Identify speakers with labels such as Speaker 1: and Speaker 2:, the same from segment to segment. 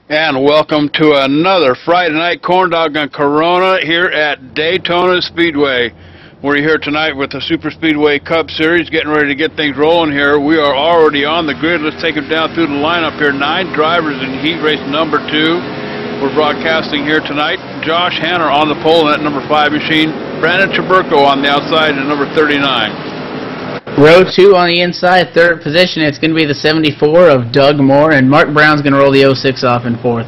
Speaker 1: And welcome to another Friday night corn dog and Corona here at Daytona Speedway. We're here tonight with the Super Speedway Cup Series, getting ready to get things rolling here. We are already on the grid. Let's take them down through the lineup here. 9 drivers in heat race number 2. We're broadcasting here tonight. Josh Hanner on the pole in that number 5 machine. Brandon Chaburko on the outside in number 39.
Speaker 2: Row 2 on the inside, 3rd position. It's going to be the 74 of Doug Moore, and Mark Brown's going to roll the 06 off in 4th.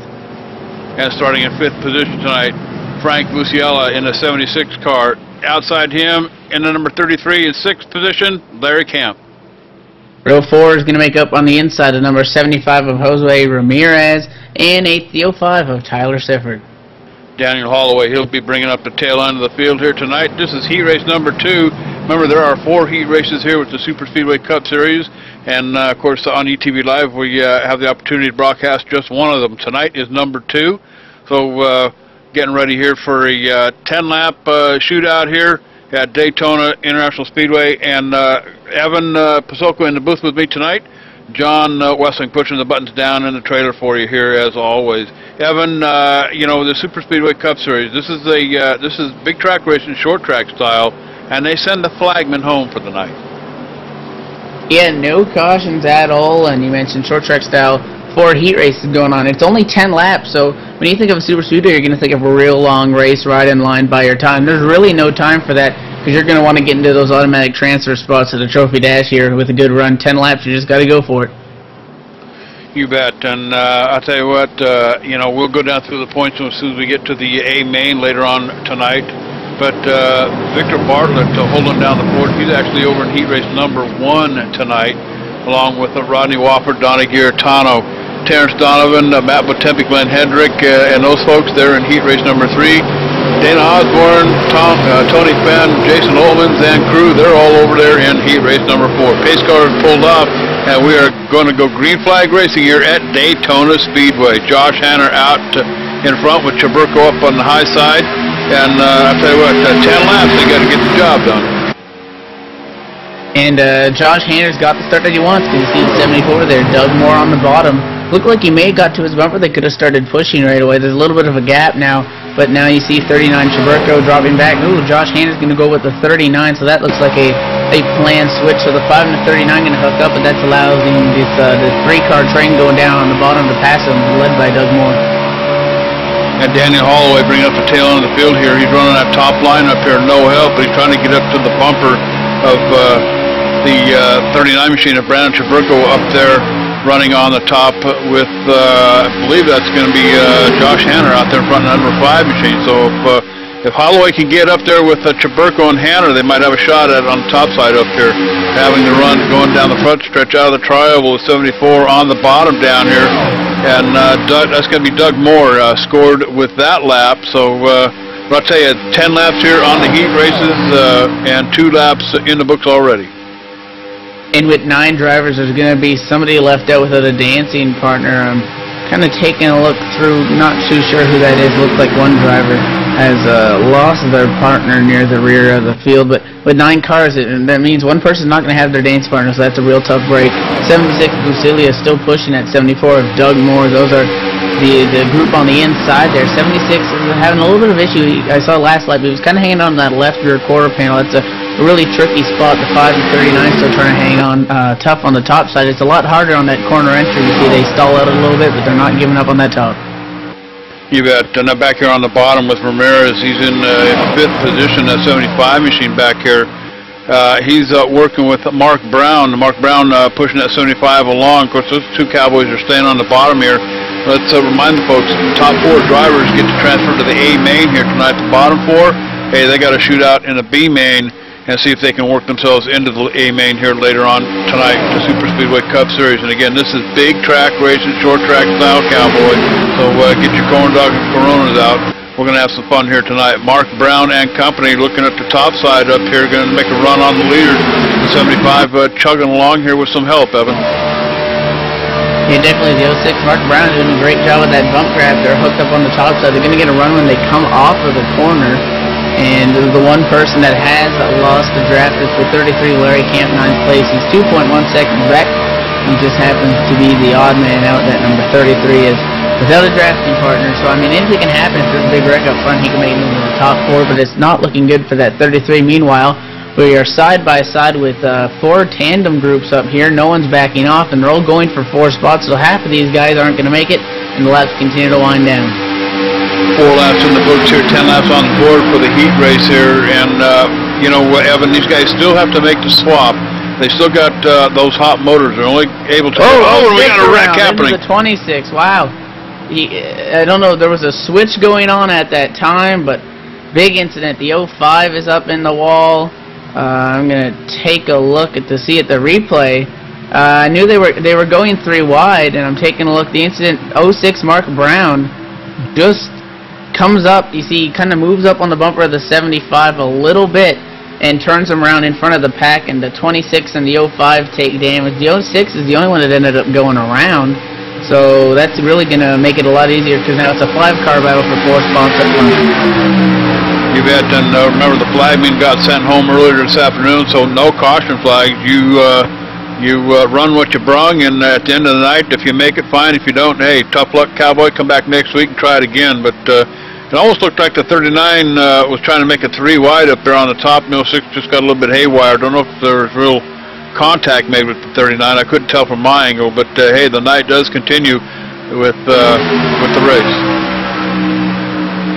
Speaker 1: And starting in 5th position tonight, Frank Luciella in the 76 car. Outside him in the number 33 in 6th position, Larry Camp.
Speaker 2: Row 4 is going to make up on the inside, the number 75 of Jose Ramirez, and 8th, the 05 of Tyler Sifford.
Speaker 1: Daniel Holloway, he'll be bringing up the tail end of the field here tonight. This is heat race number 2. Remember, there are 4 heat races here with the Super Speedway Cup Series, and of course on ETV Live we have the opportunity to broadcast just one of them. Tonight is number 2, so getting ready here for a 10-lap shootout here at Daytona International Speedway, and Evan Pasoko in the booth with me tonight. John Wessling pushing the buttons down in the trailer for you here as always. Evan, you know, the Super Speedway Cup Series, this is big track racing, short track style, and they send the flagman home for the night.
Speaker 2: Yeah, no cautions at all, and you mentioned short track style, 4 heat races going on. It's only 10 laps, so when you think of a Super Speedway, you're going to think of a real long race right in line by your time. There's really no time for that, because you're going to want to get into those automatic transfer spots at the Trophy Dash here with a good run. 10 laps, you just got to go for it.
Speaker 1: You bet, and I'll tell you what, you know, we'll go down through the points as soon as we get to the A main later on tonight. But Victor Bartlett holding down the fort. He's actually over in heat race number 1 tonight, along with Rodney Wofford, Donnie Giartano, Terrence Donovan, Matt Botempi, Glenn Hendrick, and those folks there in heat race number 3. Dana Osborne, Tony Fenn, Jason Olmans, and crew, they're all over there in heat race number 4. Pace car is pulled off, and we are going to go green flag racing here at Daytona Speedway. Josh Hanner out in front with Chaburko up on the high side. And I'll tell you what, 10 laps, they got to get the job done.
Speaker 2: And Josh Hanner's got the start that he wants, because you see the 74 there, Doug Moore on the bottom. Looked like he may have got to his bumper. They could have started pushing right away. There's a little bit of a gap now, but now you see 39 Chaburko dropping back. Ooh, Josh Hanner's going to go with the 39, so that looks like a planned switch. So the 5 and the 39 going to hook up, but that's allowing this the 3-car train going down on the bottom to pass him, led by Doug Moore.
Speaker 1: And Daniel Holloway bringing up the tail end of the field here. He's running that top line up here, no help, but he's trying to get up to the bumper of the 39 machine of Brandon Chaburko up there, running on the top with, I believe that's going to be Josh Hanner out there in front of the number 5 machine. So if Holloway can get up there with Chaburko and Hanner, they might have a shot at it on the top side up here, having the run going down the front stretch out of the tri-oval with 74 on the bottom down here. And that's going to be Doug Moore scored with that lap. So I'll tell you, 10 laps here on the heat races and 2 laps in the books already.
Speaker 2: And with 9 drivers, there's going to be somebody left out without a dancing partner. I'm kind of taking a look through, not too sure who that is. Looks like one driver has lost their partner near the rear of the field. But with 9 cars, that means one person's not going to have their dance partner, so that's a real tough break. 76 Bucilia is still pushing at 74 of Doug Moore. Those are the group on the inside there. 76 is having a little bit of issue. I saw last lap, he was kind of hanging on that left rear quarter panel. That's a really tricky spot. The 5 and 39 still trying to hang on tough on the top side. It's a lot harder on that corner entry. You see they stall out a little bit, but they're not giving up on that top.
Speaker 1: You bet. And back here on the bottom with Ramirez, he's in 5th position, that 75 machine back here. He's working with Mark Brown. Mark Brown pushing that 75 along. Of course, those 2 Cowboys are staying on the bottom here. Let's remind the folks, the top 4 drivers get to transfer to the A main here tonight. The bottom 4, hey, they got to shoot out in the B main and see if they can work themselves into the A main here later on tonight, the Super Speedway Cup Series. And again, this is big track racing, short track style, Cowboy. So get your corn dog and Coronas out. We're going to have some fun here tonight. Mark Brown and company looking at the top side up here, going to make a run on the leaders. The 75 chugging along here with some help, Evan.
Speaker 2: Yeah, definitely the 06 Mark Brown doing a great job with that bump grab. They're hooked up on the top side. They're going to get a run when they come off of the corner. And the one person that has lost the draft is the 33 Larry Camp, 9th place. He's 2.1 seconds back. He just happens to be the odd man out. That number 33 is without a drafting partner. So, I mean, anything can happen if there's a big wreck up front. He can make it into the top 4, but it's not looking good for that 33. Meanwhile, we are side by side with 4 tandem groups up here. No one's backing off, and they're all going for 4 spots, so half of these guys aren't going to make it, and the laps continue to wind down.
Speaker 1: 4 laps in the books here, 10 laps on the board for the heat race here, and you know, Evan, these guys still have to make the swap. They still got those hot motors. They're only able to. Oh, we got a wreck happening.
Speaker 2: Into the 26. Wow. I don't know. There was a switch going on at that time, but big incident. The 05 is up in the wall. I'm gonna take a look see at the replay. I knew they were going 3 wide, and I'm taking a look. The incident. 06 Mark Brown just comes up, you see, he kind of moves up on the bumper of the 75 a little bit and turns him around in front of the pack, and the 26 and the 05 take damage. The 06 is the only one that ended up going around, so that's really going to make it a lot easier because now it's a 5-car battle for 4 spots up front.
Speaker 1: You bet, and remember the flagman got sent home earlier this afternoon, so no caution flags. You run what you brung, and at the end of the night, if you make it, fine. If you don't, hey, tough luck, cowboy. Come back next week and try it again. But it almost looked like the 39 was trying to make a 3 wide up there on the top. 06 just got a little bit haywire. Don't know if there was real contact made with the 39. I couldn't tell from my angle. But hey, the night does continue with the race.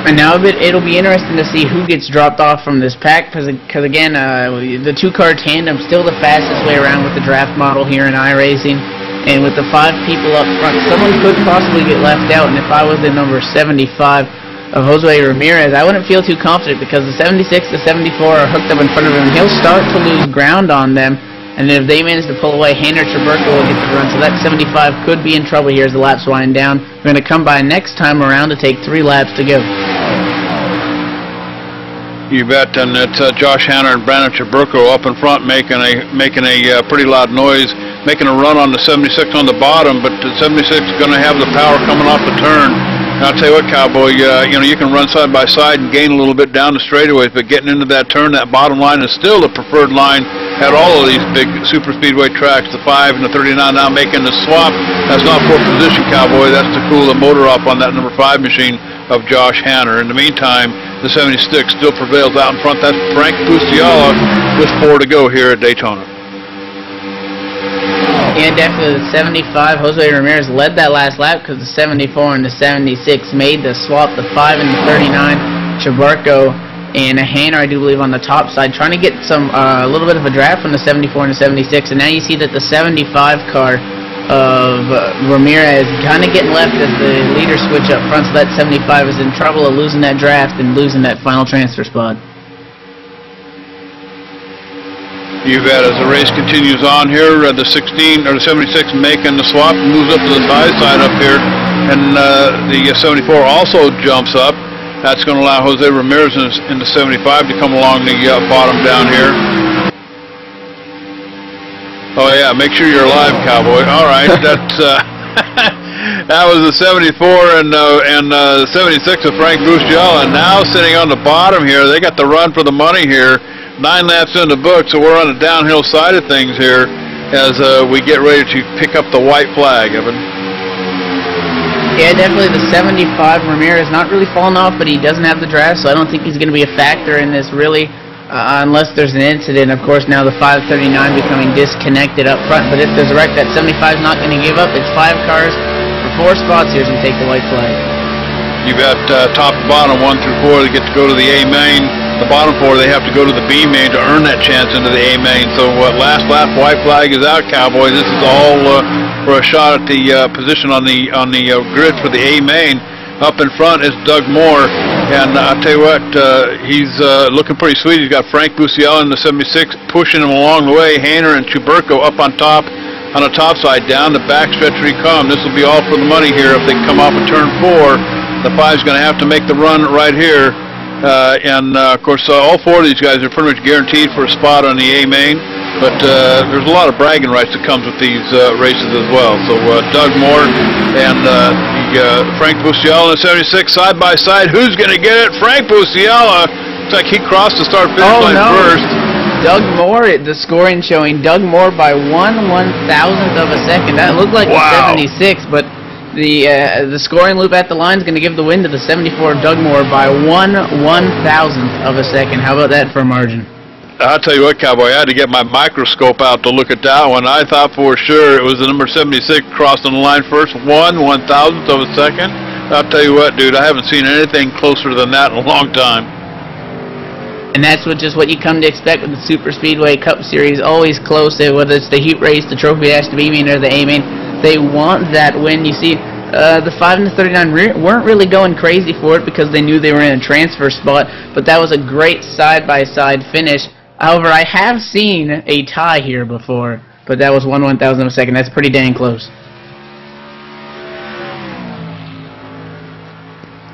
Speaker 2: And now it'll be interesting to see who gets dropped off from this pack, because again, the 2-car tandem still the fastest way around with the draft model here in iRacing, and with the 5 people up front, someone could possibly get left out. And if I was the number 75 of Jose Ramirez, I wouldn't feel too confident, because the 76 to 74 are hooked up in front of him. He'll start to lose ground on them, and if they manage to pull away, Hainer Chaburko will get the run. So that 75 could be in trouble here as the laps wind down. We're going to come by next time around to take 3 laps to go.
Speaker 1: You bet, and it's Josh Hanner and Brandon Chaburko up in front making a pretty loud noise, making a run on the 76 on the bottom, but the 76 is going to have the power coming off the turn. And I'll tell you what, cowboy, you know, you can run side by side and gain a little bit down the straightaways, but getting into that turn, that bottom line is still the preferred line at all of these big super speedway tracks. The 5 and the 39 now making the swap. That's not for position, cowboy. That's to cool the motor off on that number 5 machine of Josh Hanner. In the meantime, the 76 still prevails out in front. That's Frank Busciala with 4 to go here at Daytona.
Speaker 2: Yeah, definitely the 75, Jose Ramirez led that last lap because the 74 and the 76 made the swap. The 5 and the 39, Chaburko and Hainer, I do believe, on the top side, trying to get some a little bit of a draft from the 74 and the 76. And now you see that the 75 car of Ramirez kind of getting left as the leader switch up front, so that 75 is in trouble of losing that draft and losing that final transfer spot.
Speaker 1: You bet. As the race continues on here, the 16 or the 76 making the swap, moves up to the side up here, and the 74 also jumps up. That's going to allow Jose Ramirez in the 75 to come along the bottom down here. Oh yeah, make sure you're alive, cowboy. All right, that's that was the 74 and the 76 of Frank Busciala. And now sitting on the bottom here, they got the run for the money here. 9 laps in the book, so we're on the downhill side of things here as we get ready to pick up the white flag, Evan.
Speaker 2: Yeah, definitely the 75 Ramirez not really falling off, but he doesn't have the draft, so I don't think he's going to be a factor in this really. Unless there's an incident. Of course, now the 539 becoming disconnected up front, but if there's a wreck, that 75 is not going to give up. It's 5 cars for 4 spots here to take the white flag.
Speaker 1: You've got top to bottom, 1 through 4, they get to go to the A main. The bottom 4, they have to go to the B main to earn that chance into the A main. So last lap, white flag is out, cowboy. This is all for a shot at the position on the grid for the A main. Up in front is Doug Moore, and I'll tell you what, he's looking pretty sweet. He's got Frank Busciala in the 76 pushing him along the way. Hainer and Chaburko up on top, on the top side. Down the backstretch he come. This will be all for the money here if they come off of turn 4. The 5's going to have to make the run right here. Of course, all 4 of these guys are pretty much guaranteed for a spot on the A main. But there's a lot of bragging rights that comes with these races as well. So Doug Moore and Frank Busciala in the 76 side by side. Who's going to get it? Frank Busciala. Looks like he crossed the start-finish line first.
Speaker 2: Doug Moore, the scoring showing Doug Moore by 1/1000th of a second. That looked like the 76, but The scoring loop at the line is going to give the win to the 74 Doug Moore by 1/1000th of a second. How about that for a margin?
Speaker 1: I'll tell you what, Cowboy, I had to get my microscope out to look at that one. I thought for sure it was the number 76 crossing the line first, 1/1000th of a second. I'll tell you what, dude, I haven't seen anything closer than that in a long time.
Speaker 2: And that's just what you come to expect with the Super Speedway Cup Series. Always close, whether it's the heat race, the Trophy Dash, the B-Main, or the A-Main. They want that win. You see, the 5 and the 39 weren't really going crazy for it because they knew they were in a transfer spot, but that was a great side-by-side finish. However, I have seen a tie here before, but that was 1/1000th of a second. That's pretty dang close.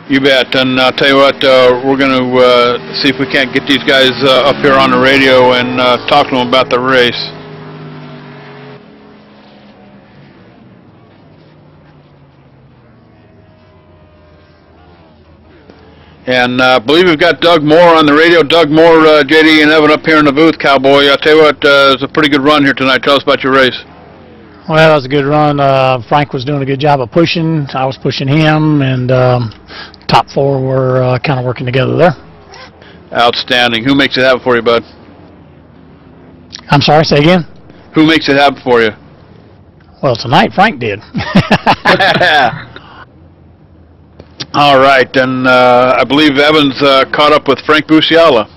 Speaker 1: You bet, and I'll tell you what, we're going to see if we can't get these guys up here on the radio and talk to them about the race. And I believe we've got Doug Moore on the radio. Doug Moore, JD, and Evan up here in the booth, Cowboy. I'll tell you what, it was a pretty good run here tonight. Tell us about your race.
Speaker 3: Well, that was a good run. Frank was doing a good job of pushing. I was pushing him, and top four were kind of working together there.
Speaker 1: Outstanding. Who makes it happen for you, bud?
Speaker 3: I'm sorry, say again?
Speaker 1: Who makes it happen for you?
Speaker 3: Well, tonight Frank did.
Speaker 1: All right, and I believe Evans caught up with Frank Busiala.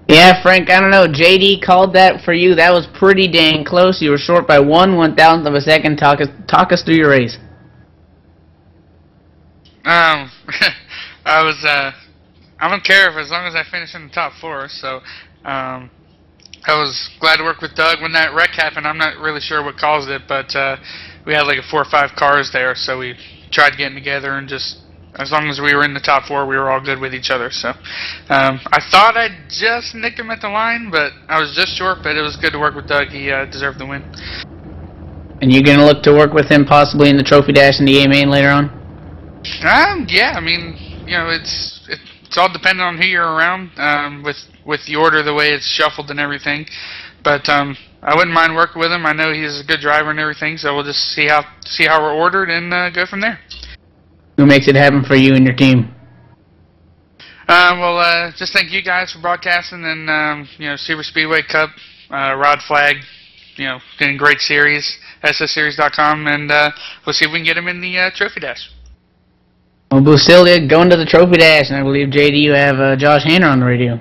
Speaker 2: Yeah, Frank, I don't know. JD called that for you. That was pretty dang close. You were short by 1/1000th of a second. Talk us through your race.
Speaker 4: I don't care as long as I finish in the top four. So I was glad to work with Doug when that wreck happened. I'm not really sure what caused it, but we had like 4 or 5 cars there, so we tried getting together and just, as long as we were in the top 4, we were all good with each other. So I thought I'd just nick him at the line, but I was just short. But it was good to work with Doug. He deserved the win.
Speaker 2: And you're going to look to work with him possibly in the Trophy Dash and the A-Main later on?
Speaker 4: Yeah, I mean, you know, it's all dependent on who you're around with the order, the way it's shuffled and everything. But I wouldn't mind working with him. I know he's a good driver and everything, so we'll just see how we're ordered and go from there.
Speaker 2: Who makes it happen for you and your team?
Speaker 4: Well, just thank you guys for broadcasting and you know, Super Speedway Cup, Rod Flag, you know, getting great series, ssseries.com, and we'll see if we can get him in the Trophy Dash.
Speaker 2: Well, Busilia going to the Trophy Dash, and I believe, JD, you have Josh Hanner on the radio.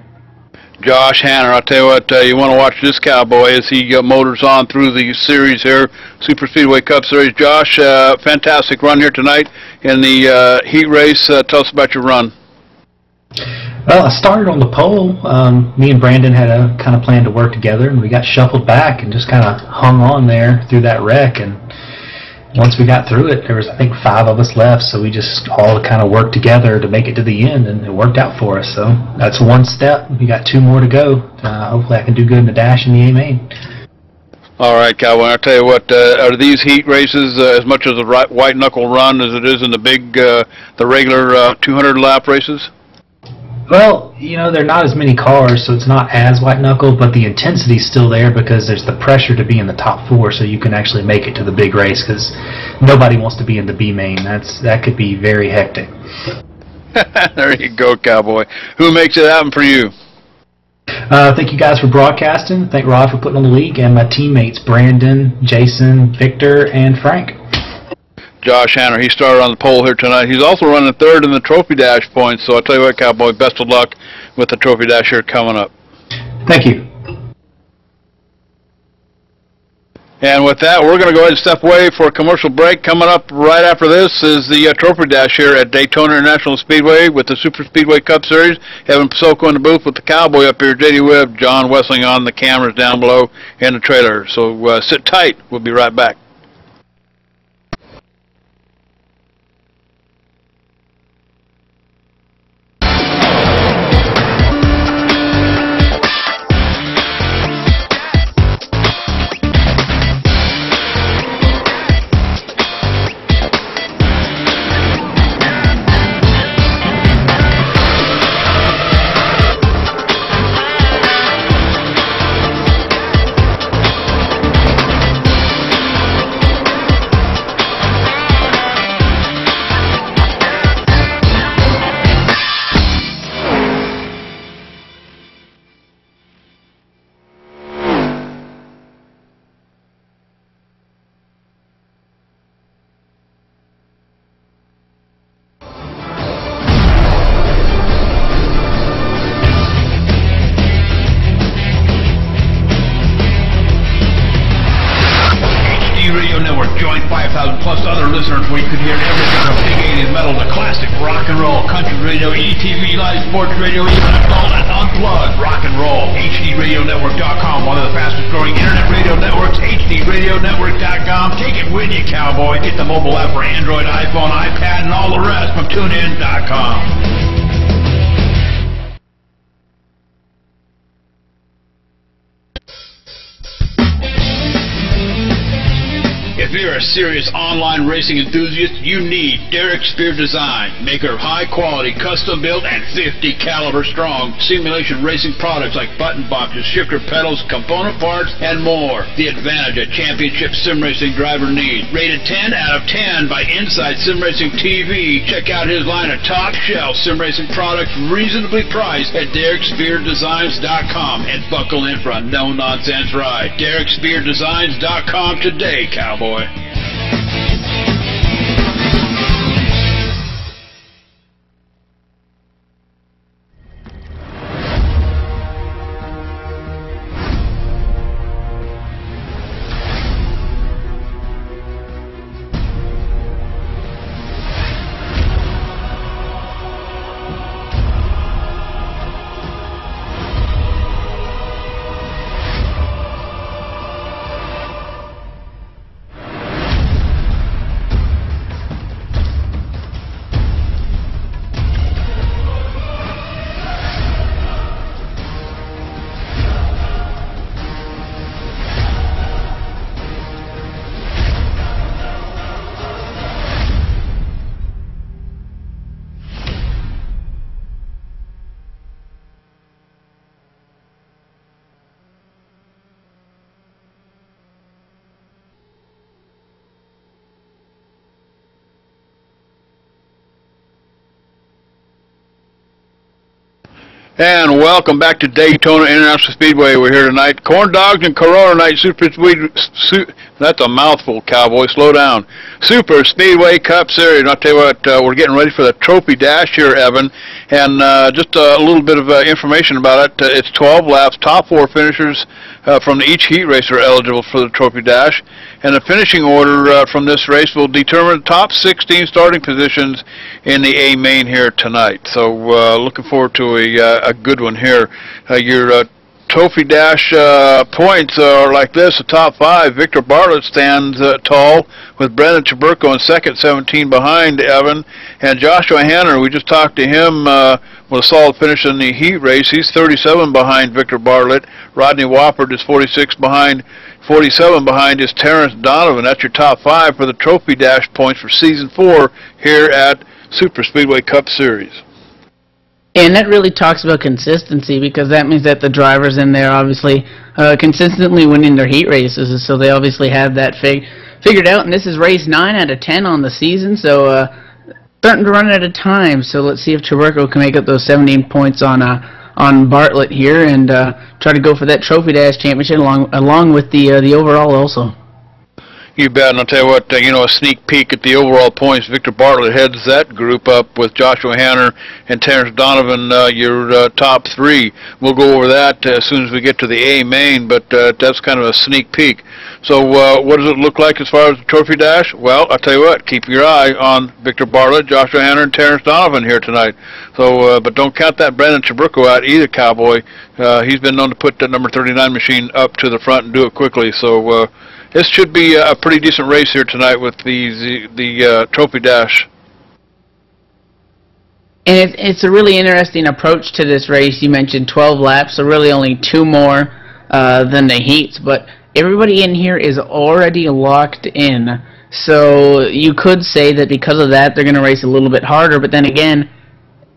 Speaker 1: Josh Hanner, I'll tell you what, you want to watch this cowboy as he motors on through the series here, Super Speedway Cup Series. Josh, fantastic run here tonight in the heat race. Tell us about your run.
Speaker 5: Well, I started on the pole. Me and Brandon had a kind of plan to work together, and we got shuffled back and just kind of hung on there through that wreck. And once we got through it, there was, I think, 5 of us left, so we just all kind of worked together to make it to the end, and it worked out for us. So that's one step. We got 2 more to go. Hopefully I can do good in the dash and the A-Main. All
Speaker 1: right, Cowboy, I'll tell you what, are these heat races as much as a white knuckle run as it is in the big, the regular 200-lap races?
Speaker 5: Well, you know, there are not as many cars, so it's not as white-knuckle, but the intensity's still there because there's the pressure to be in the top 4 so you can actually make it to the big race, because nobody wants to be in the B-Main. That could be very hectic.
Speaker 1: There you go, Cowboy. Who makes it happen for you?
Speaker 5: Thank you guys for broadcasting. Thank Rod for putting on the league, and my teammates, Brandon, Jason, Victor, and Frank.
Speaker 1: Josh Hanner, he started on the pole here tonight. He's also running 3rd in the Trophy Dash points, so I'll tell you what, Cowboy, best of luck with the Trophy Dash here coming up.
Speaker 5: Thank you.
Speaker 1: And with that, we're going to go ahead and step away for a commercial break. Coming up right after this is the Trophy Dash here at Daytona International Speedway with the Super Speedway Cup Series. Evan Pasoko in the booth with the Cowboy up here, JD Webb, John Wessling on the cameras down below in the trailer. So sit tight. We'll be right back. 5,000 plus other listeners where you could hear everything from big 80s metal to classic rock and roll, country radio, ETV, live sports radio, even adult and unplugged rock and roll. HDRadioNetwork.com, one of the fastest growing internet radio networks, HDRadioNetwork.com. Take it with you, cowboy. Get the mobile app for Android, iPhone, iPad, and all the rest from TuneIn.com. If you're a serious online racing enthusiast, you need Derek Spear Design, maker of high-quality, custom-built, and 50 caliber strong simulation racing products like button boxes, shifter pedals, component parts, and more. The advantage a championship sim racing driver needs. Rated 10 out of 10 by Inside Sim Racing TV. Check out his line of top-shelf sim racing products, reasonably priced at DerekSpearDesigns.com, and buckle in for a no-nonsense ride. DerekSpearDesigns.com today, cowboy. And welcome back to Daytona International Speedway. We're here tonight. Corn dogs and Corona night. That's a mouthful, cowboy. Slow down. Super Speedway Cup Series. And I'll tell you what, we're getting ready for the Trophy Dash here, Evan. And just a little bit of information about it. It's 12 laps. Top 4 finishers from each heat race are eligible for the Trophy Dash. And the finishing order from this race will determine the top 16 starting positions in the A main here tonight. So looking forward to a good one here. Your Trophy Dash points are like this. The top 5, Victor Bartlett stands tall with Brendan Chaburko in second, 17 behind Evan. And Joshua Hanner, we just talked to him with a solid finish in the heat race. He's 37 behind Victor Bartlett. Rodney Wofford is 47 behind is Terrence Donovan. That's your top 5 for the Trophy Dash points for Season 4 here at Super Speedway Cup Series.
Speaker 2: And that really talks about consistency, because that means that the drivers in there obviously consistently winning their heat races, so they obviously have that figured out. And this is race 9 out of 10 on the season, so starting to run out of time. So let's see if Chaburko can make up those 17 points on Bartlett here and try to go for that Trophy Dash championship along with the overall also.
Speaker 1: You bet, and I'll tell you what, a sneak peek at the overall points. Victor Bartlett heads that group up with Joshua Hanner and Terrence Donovan, your top 3. We'll go over that as soon as we get to the A main, but that's kind of a sneak peek. So what does it look like as far as the Trophy Dash? Well, I'll tell you what, keep your eye on Victor Bartlett, Joshua Hanner, and Terrence Donovan here tonight. So, but don't count that Brendan Chaburko out either, cowboy. He's been known to put that number 39 machine up to the front and do it quickly. So this should be a pretty decent race here tonight with the Trophy Dash.
Speaker 2: And it's a really interesting approach to this race. You mentioned 12 laps, so really only 2 more than the heats, but everybody in here is already locked in. So you could say that because of that, they're going to race a little bit harder, but then again,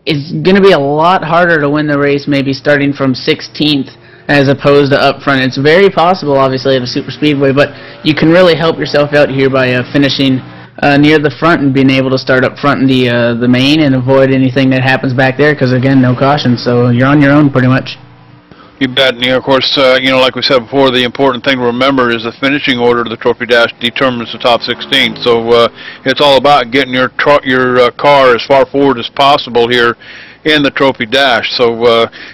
Speaker 2: it's going to be a lot harder to win the race maybe starting from 16th as opposed to up front. It's very possible, obviously, of a super speedway, but you can really help yourself out here by finishing near the front and being able to start up front in the main and avoid anything that happens back there, because again, no caution, so you're on your own pretty much.
Speaker 1: You bet. And, of course, like we said before, the important thing to remember is the finishing order of the Trophy Dash determines the top 16. So it's all about getting your car as far forward as possible here in the Trophy Dash. So,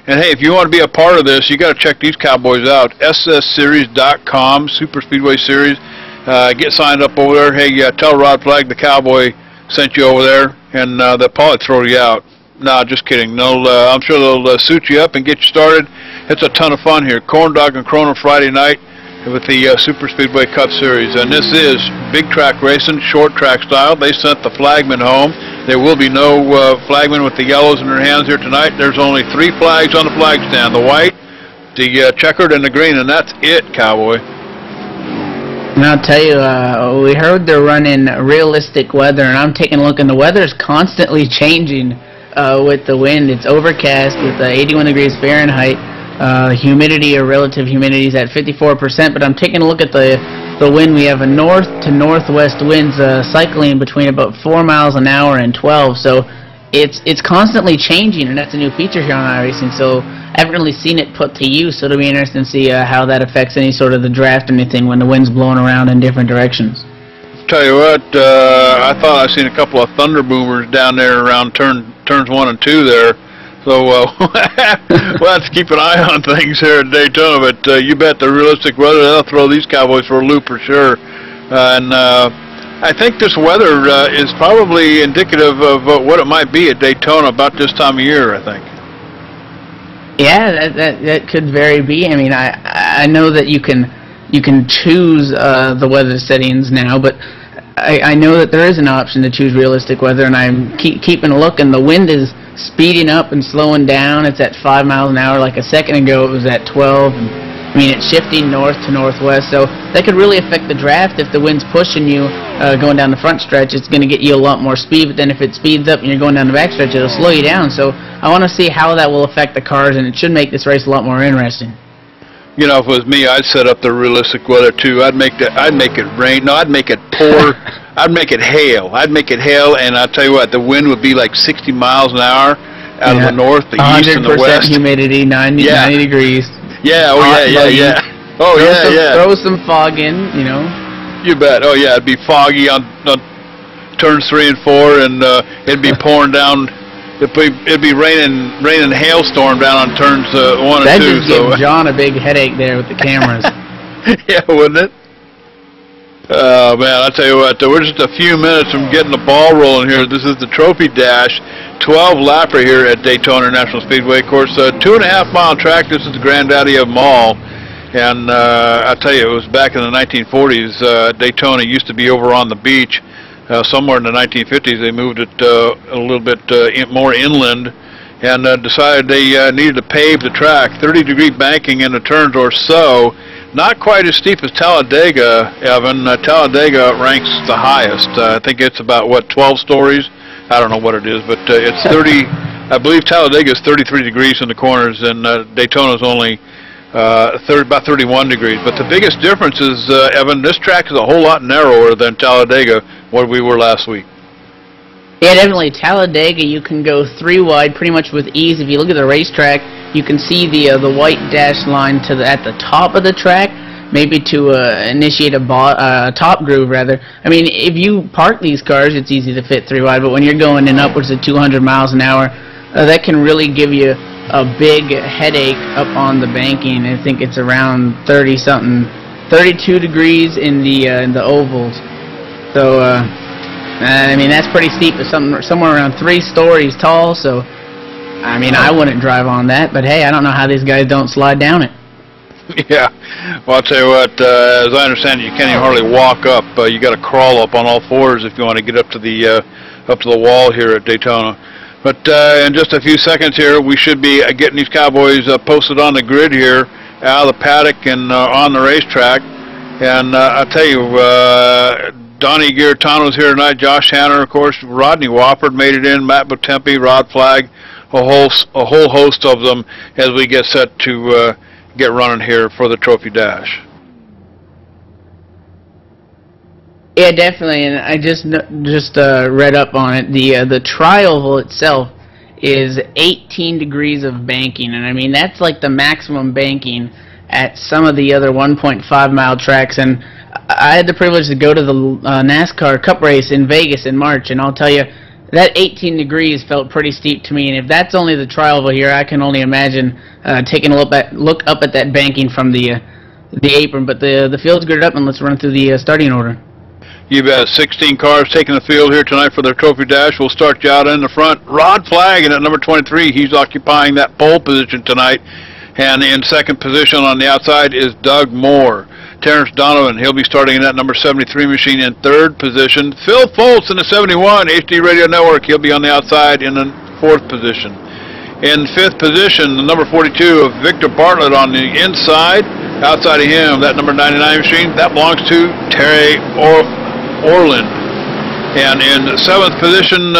Speaker 1: and hey, if you want to be a part of this, you got to check these cowboys out. SSSeries.com, Super Speedway Series. get signed up over there. Hey, tell Rod Flag the Cowboy sent you over there, and they'll probably throw you out. No, just kidding. No, I'm sure they'll suit you up and get you started. It's a ton of fun here. Corn Dog and Corona Friday night with the Super Speedway Cup Series. And this is big track racing, short track style. They sent the flagmen home. There will be no flagmen with the yellows in their hands here tonight. There's only 3 flags on the flag stand, the white, the checkered, and the green, and that's it, Cowboy.
Speaker 2: And I'll tell you, we heard they're running realistic weather, and I'm taking a look, and the weather's constantly changing with the wind. It's overcast with 81 degrees Fahrenheit. Humidity, or relative humidity, is at 54%, but I'm taking a look at the wind. We have a north to northwest winds cycling between about 4 miles an hour and 12, so it's constantly changing, and that's a new feature here on iRacing, so I haven't really seen it put to use, so it'll be interesting to see how that affects any sort of the draft or anything when the wind's blowing around in different directions.
Speaker 1: Tell you what, I thought I seen a couple of thunder boomers down there around turns 1 and 2 there. So we'll have to keep an eye on things here at Daytona, but you bet the realistic weather, they'll throw these Cowboys for a loop for sure. And I think this weather is probably indicative of what it might be at Daytona about this time of year, I think.
Speaker 2: Yeah, that could very be. I mean, I know that you can choose the weather settings now, but I know that there is an option to choose realistic weather, and I'm keeping a look, and the wind is speeding up and slowing down. It's at 5 miles an hour. Like a second ago, it was at 12. And, I mean, it's shifting north to northwest, so that could really affect the draft. If the wind's pushing you going down the front stretch, it's going to get you a lot more speed, but then if it speeds up and you're going down the back stretch, it'll slow you down. So I want to see how that will affect the cars, and it should make this race a lot more interesting.
Speaker 1: You know, if it was me, I'd set up the realistic weather too. I'd make it rain. No, I'd make it pour. I'd make it hail. I'd make it hail, and I'll tell you what, the wind would be like 60 miles an hour out of the north, the east, and the west.
Speaker 2: 100% humidity, 90 degrees.
Speaker 1: Yeah, yeah.
Speaker 2: Throw some fog in, you know.
Speaker 1: You bet. Oh yeah, it'd be foggy on turns 3 and 4, and it'd be pouring down. It'd be raining hailstorm down on turns 1 and 2.
Speaker 2: That just gave John a big headache there with the cameras.
Speaker 1: Yeah, wouldn't it? Oh man, I'll tell you what, we're just a few minutes from getting the ball rolling here. This is the Trophy Dash 12 lapper here at Daytona International Speedway. Of course, 2.5 mile track. This is the granddaddy of them all. And I'll tell you, it was back in the 1940s. Daytona used to be over on the beach. Somewhere in the 1950s, they moved it a little bit more inland, and decided they needed to pave the track. 30-degree banking in the turns or so. Not quite as steep as Talladega, Evan. Talladega ranks the highest. I think it's about, 12 stories? I don't know what it is, but it's 30. I believe Talladega is 33 degrees in the corners, and Daytona is only about 31 degrees. But the biggest difference is, Evan, this track is a whole lot narrower than Talladega, what we were last week.
Speaker 2: Yeah, definitely. Talladega, you can go 3 wide pretty much with ease. If you look at the racetrack, you can see the white dash line at the top of the track, maybe to initiate a top groove, rather. I mean, if you park these cars, it's easy to fit 3 wide, but when you're going in upwards of 200 miles an hour, that can really give you a big headache up on the banking. I think it's around 30-something, 32 degrees in the ovals. So, I mean, that's pretty steep. It's somewhere around 3 stories tall, so, I mean, I wouldn't drive on that, but hey, I don't know how these guys don't slide down it.
Speaker 1: Yeah, well, I'll tell you what, as I understand it, you can't even hardly walk up. You got to crawl up on all 4s if you want to get up to the wall here at Daytona. But in just a few seconds here, we should be getting these Cowboys posted on the grid here, out of the paddock and on the racetrack. And I'll tell you, Donnie Garitano's here tonight, Josh Hanner, of course, Rodney Wofford made it in, Matt Botempi, Rod Flag, a whole host of them as we get set to get running here for the Trophy Dash.
Speaker 2: Yeah, definitely, and I just read up on it. The tri-oval itself is 18 degrees of banking, and I mean that's like the maximum banking at some of the other 1.5 mile tracks. And I had the privilege to go to the NASCAR Cup race in Vegas in March, and I'll tell you, that 18 degrees felt pretty steep to me. And if that's only the tri-oval here, I can only imagine taking a look up at that banking from the the apron. But the field's girded up, and let's run through the starting order.
Speaker 1: You bet. 16 cars taking the field here tonight for their trophy dash. We'll start you out in the front. Rod Flagg at number 23. He's occupying that pole position tonight. And in second position on the outside is Doug Moore. Terrence Donovan, he'll be starting in that number 73 machine in third position. Phil Foltz in the 71 HD Radio Network. He'll be on the outside in the fourth position. In fifth position, the number 42 of Victor Bartlett on the inside. Outside of him, that number 99 machine, that belongs to Terry Orland. And in the seventh position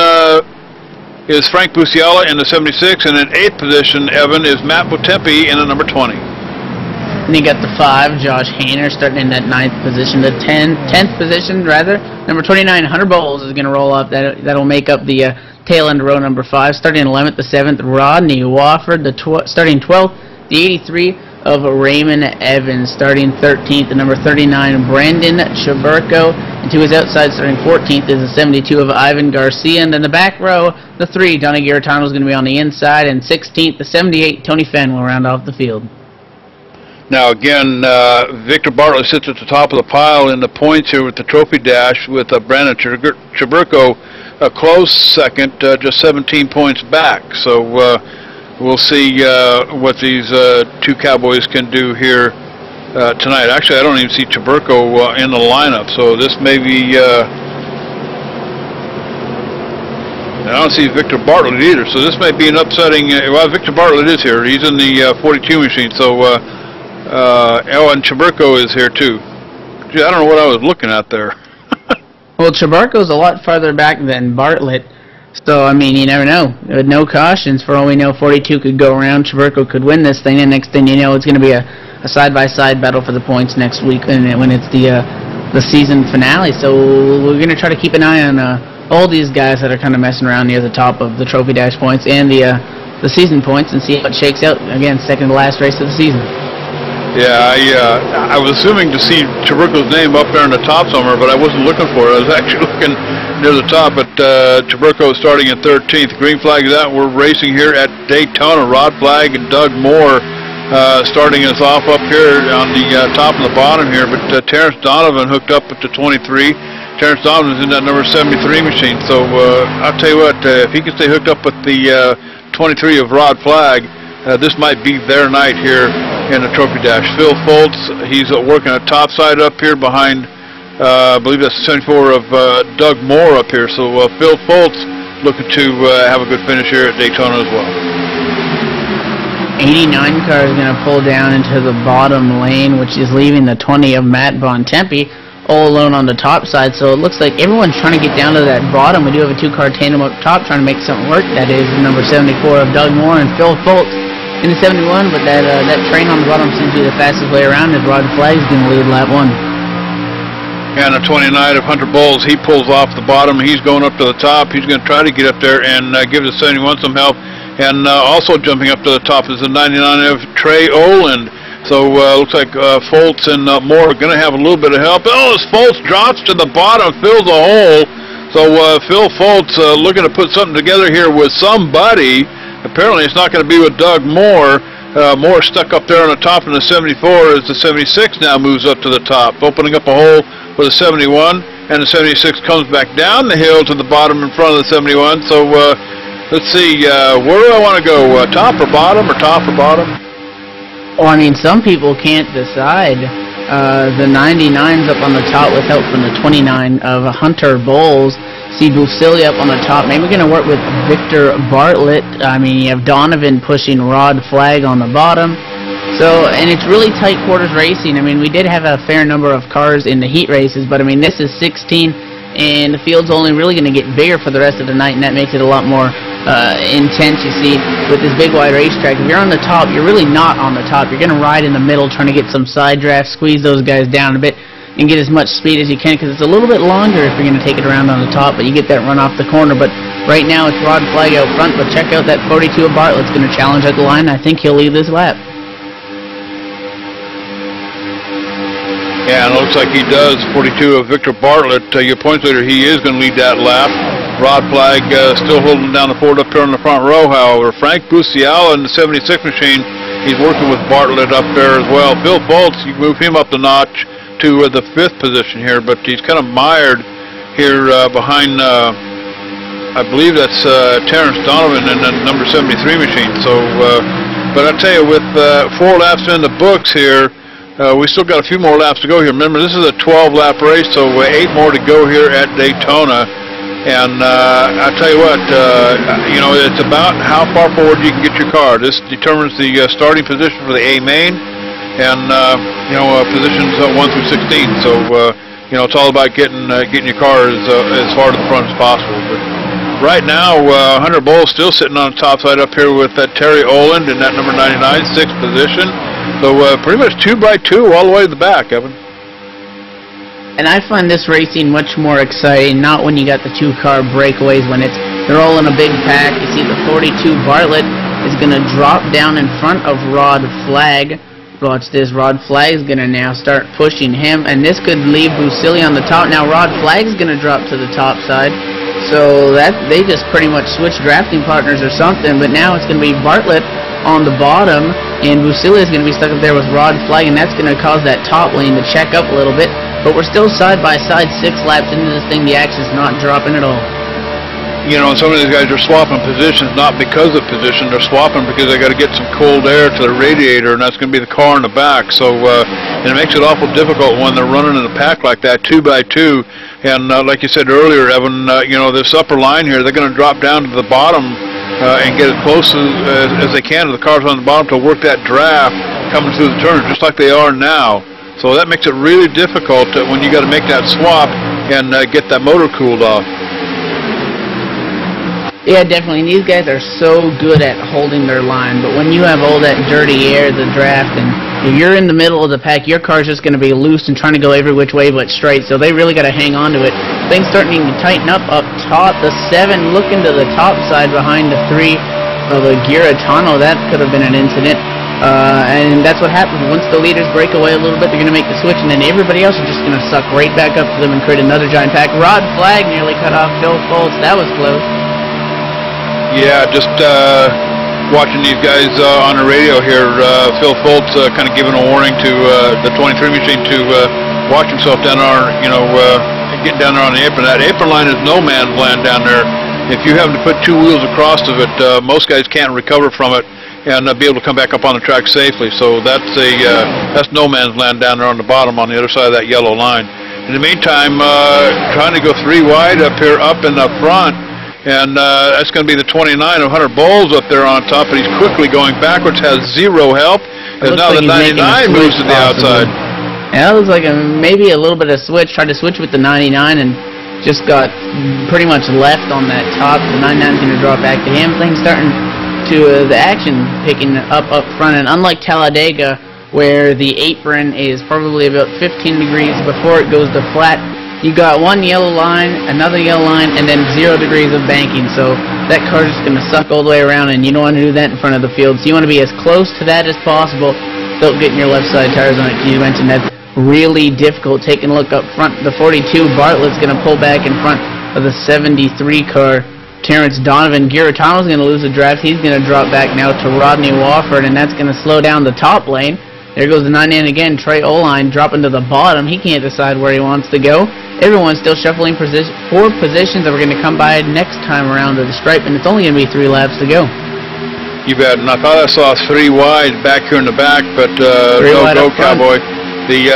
Speaker 1: is Frank Busiala in the 76, and in eighth position, Evan, is Matt Botempi in the number 20.
Speaker 2: And you got the 5, Josh Hayner, starting in that 9th position. The 10th position, rather, number 29, Hunter Bowles is going to roll up. That'll make up the tail end of row number 5. Starting in 11th, the 7th, Rodney Wofford. Starting 12th, the 83 of Raymond Evans. Starting 13th, the number 39, Brandon Chaburko. And to his outside, starting 14th, is the 72 of Ivan Garcia. And then the back row, the 3, Donnie Garitano is going to be on the inside. And 16th, the 78, Tony Fenn will round off the field.
Speaker 1: Now again, Victor Bartlett sits at the top of the pile in the points here with the trophy dash, with Brandon Chaburko a close second, just 17 points back. So we'll see what these two Cowboys can do here tonight. Actually, I don't even see Chaburko in the lineup, so this may be... I don't see Victor Bartlett either, so this may be an upsetting... well, Victor Bartlett is here. He's in the 42 machine, so... and Chaburko is here too. Gee, I don't know what I was looking at there.
Speaker 2: Well, Chaburko's a lot farther back than Bartlett, so I mean, you never know. With no cautions, for all we know, 42 could go around. Chaburko could win this thing, and next thing you know, it's going to be a side-by-side battle for the points next week when it's the season finale. So we're going to try to keep an eye on all these guys that are kind of messing around near the top of the trophy dash points and the season points, and see how it shakes out. Again, second to last race of the season.
Speaker 1: Yeah, I was assuming to see Chaburko's name up there in the top somewhere, but I wasn't looking for it. I was actually looking near the top. But Chaburko is starting at 13th. Green flag is out. We're racing here at Daytona. Rod Flagg and Doug Moore starting us off up here on the top and the bottom here. But Terrence Donovan hooked up at the 23. Terrence Donovan's in that number 73 machine. So I'll tell you what, if he can stay hooked up with the 23 of Rod Flagg, this might be their night here in the trophy dash. Phil Foltz, he's working a top side up here behind, I believe that's the 74 of Doug Moore up here. So Phil Foltz looking to have a good finish here at Daytona as well.
Speaker 2: 89 car is going to pull down into the bottom lane, which is leaving the 20 of Matt Bontempi all alone on the top side. So it looks like everyone's trying to get down to that bottom. We do have a 2-car tandem up top trying to make something work. That is number 74 of Doug Moore and Phil Foltz in the 71, but that train on the bottom seems to be the fastest way around, as Rod Flagg's going to lead lap 1.
Speaker 1: And the 29 of Hunter Bowles, he pulls off the bottom. He's going up to the top. He's going to try to get up there and give the 71 some help. And also jumping up to the top is the 99 of Trey Oland. So looks like Foltz and Moore are going to have a little bit of help. Oh, as Foltz drops to the bottom, fills a hole. So Phil Foltz looking to put something together here with somebody. Apparently it's not going to be with Doug Moore. Moore stuck up there on the top in the 74 as the 76 now moves up to the top, opening up a hole for the 71, and the 76 comes back down the hill to the bottom in front of the 71. So let's see, where do I want to go, top or bottom, or top or bottom?
Speaker 2: Well, I mean, some people can't decide. The 99's up on the top with help from the 29 of Hunter Bowles. See Busilia up on the top. Maybe we're going to work with Victor Bartlett. I mean, you have Donovan pushing Rod Flagg on the bottom. So, and it's really tight quarters racing. I mean, we did have a fair number of cars in the heat races, but I mean, this is 16, and the field's only really going to get bigger for the rest of the night, and that makes it a lot more intense. You see, with this big wide racetrack, if you're on the top, you're really not on the top. You're going to ride in the middle, trying to get some side drafts, squeeze those guys down a bit, and get as much speed as you can, because it's a little bit longer if you're going to take it around on the top, but you get that run off the corner. But right now it's Rod Flagg out front, but check out that 42 of Bartlett's going to challenge at the line. I think he'll lead this lap.
Speaker 1: Yeah, and it looks like he does. 42 of Victor Bartlett, your points leader, he is going to lead that lap. Rod Flagg still holding down the Ford up here in the front row, however. Frank Busiala in the 76 machine He's working with Bartlett up there as well. Phil Foltz, you move him up the notch to the 5th position here, but he's kind of mired here behind, I believe that's Terrence Donovan in the number 73 machine. So, but I tell you, with 4 laps in the books here, we still got a few more laps to go here. Remember, this is a 12-lap race, so 8 more to go here at Daytona. And I tell you what, you know, it's about how far forward you can get your car. This determines the starting position for the A main, and you know, positions 1 through 16. So you know, it's all about getting your car as far to the front as possible. But right now, Hunter Bowles still sitting on the top side up here with Terry Oland in that number 99, 6th position. So pretty much 2 by 2 all the way to the back, Evan.
Speaker 2: And I find this racing much more exciting, not when you got the 2-car breakaways, when they're all in a big pack. You see the 42 Bartlett is going to drop down in front of Rod Flagg. Watch this, Rod Flagg is going to now start pushing him, and this could leave Busili on the top. Now Rod Flagg is going to drop to the top side, so that they just pretty much switched drafting partners or something, but now it's going to be Bartlett on the bottom, and Busili is going to be stuck up there with Rod Flagg, and that's going to cause that top lane to check up a little bit. But we're still side by side 6 laps into this thing. The action's not dropping at all.
Speaker 1: You know, some of these guys are swapping positions not because of position. They're swapping because they got to get some cold air to the radiator, and that's going to be the car in the back. So and it makes it awful difficult when they're running in a pack like that, 2 by 2. And like you said earlier, Evan, you know, this upper line here, they're going to drop down to the bottom and get as close as they can to the cars on the bottom to work that draft coming through the turns, just like they are now. So that makes it really difficult when you got to make that swap and get that motor cooled off.
Speaker 2: Yeah, definitely. And these guys are so good at holding their line, but when you have all that dirty air, the draft, and if you're in the middle of the pack, your car's just going to be loose and trying to go every which way but straight, so they really got to hang on to it. Things starting to tighten up top. The 7 looking to the top side behind the 3 of the Giratano. That could have been an incident. And that's what happens. Once the leaders break away a little bit, they're going to make the switch, and then everybody else is just going to suck right back up to them and create another giant pack. Rod Flagg nearly cut off Phil Foltz. That was close.
Speaker 1: Yeah, just watching these guys on the radio here. Phil Foltz kind of giving a warning to the 23 machine to watch himself down there, you know, getting down there on the apron. That apron line is no man's land down there. If you happen to put 2 wheels across of it, most guys can't recover from it and be able to come back up on the track safely. So that's no man's land down there on the bottom on the other side of that yellow line. In the meantime, trying to go 3 wide up here up in the front, and that's going to be the 29 of Hunter Bowles up there on top, and he's quickly going backwards, has 0 help, and now the 99 moves to the outside.
Speaker 2: Yeah, it looks like maybe a little bit of switch, tried to switch with the 99 and just got pretty much left on that top. The 99 is going to drop back to him. Things starting to the action picking up front, and unlike Talladega, where the apron is probably about 15 degrees before it goes to flat, you got 1 yellow line, another yellow line, and then 0 degrees of banking. So that car's just going to suck all the way around, and you don't want to do that in front of the field. So you want to be as close to that as possible without getting your left side tires on it. You mentioned that's really difficult. Taking a look up front, the 42 Bartlett's going to pull back in front of the 73 car. Terrence Donovan. Giratano's going to lose the draft. He's going to drop back now to Rodney Wofford, and that's going to slow down the top lane. There goes the 99 again. Trey Oline dropping to the bottom. He can't decide where he wants to go. Everyone's still shuffling 4 positions that we're going to come by next time around to the stripe, and it's only going to be 3 laps to go.
Speaker 1: You bet. And I thought I saw 3 wide back here in the back, but no go, Cowboy. The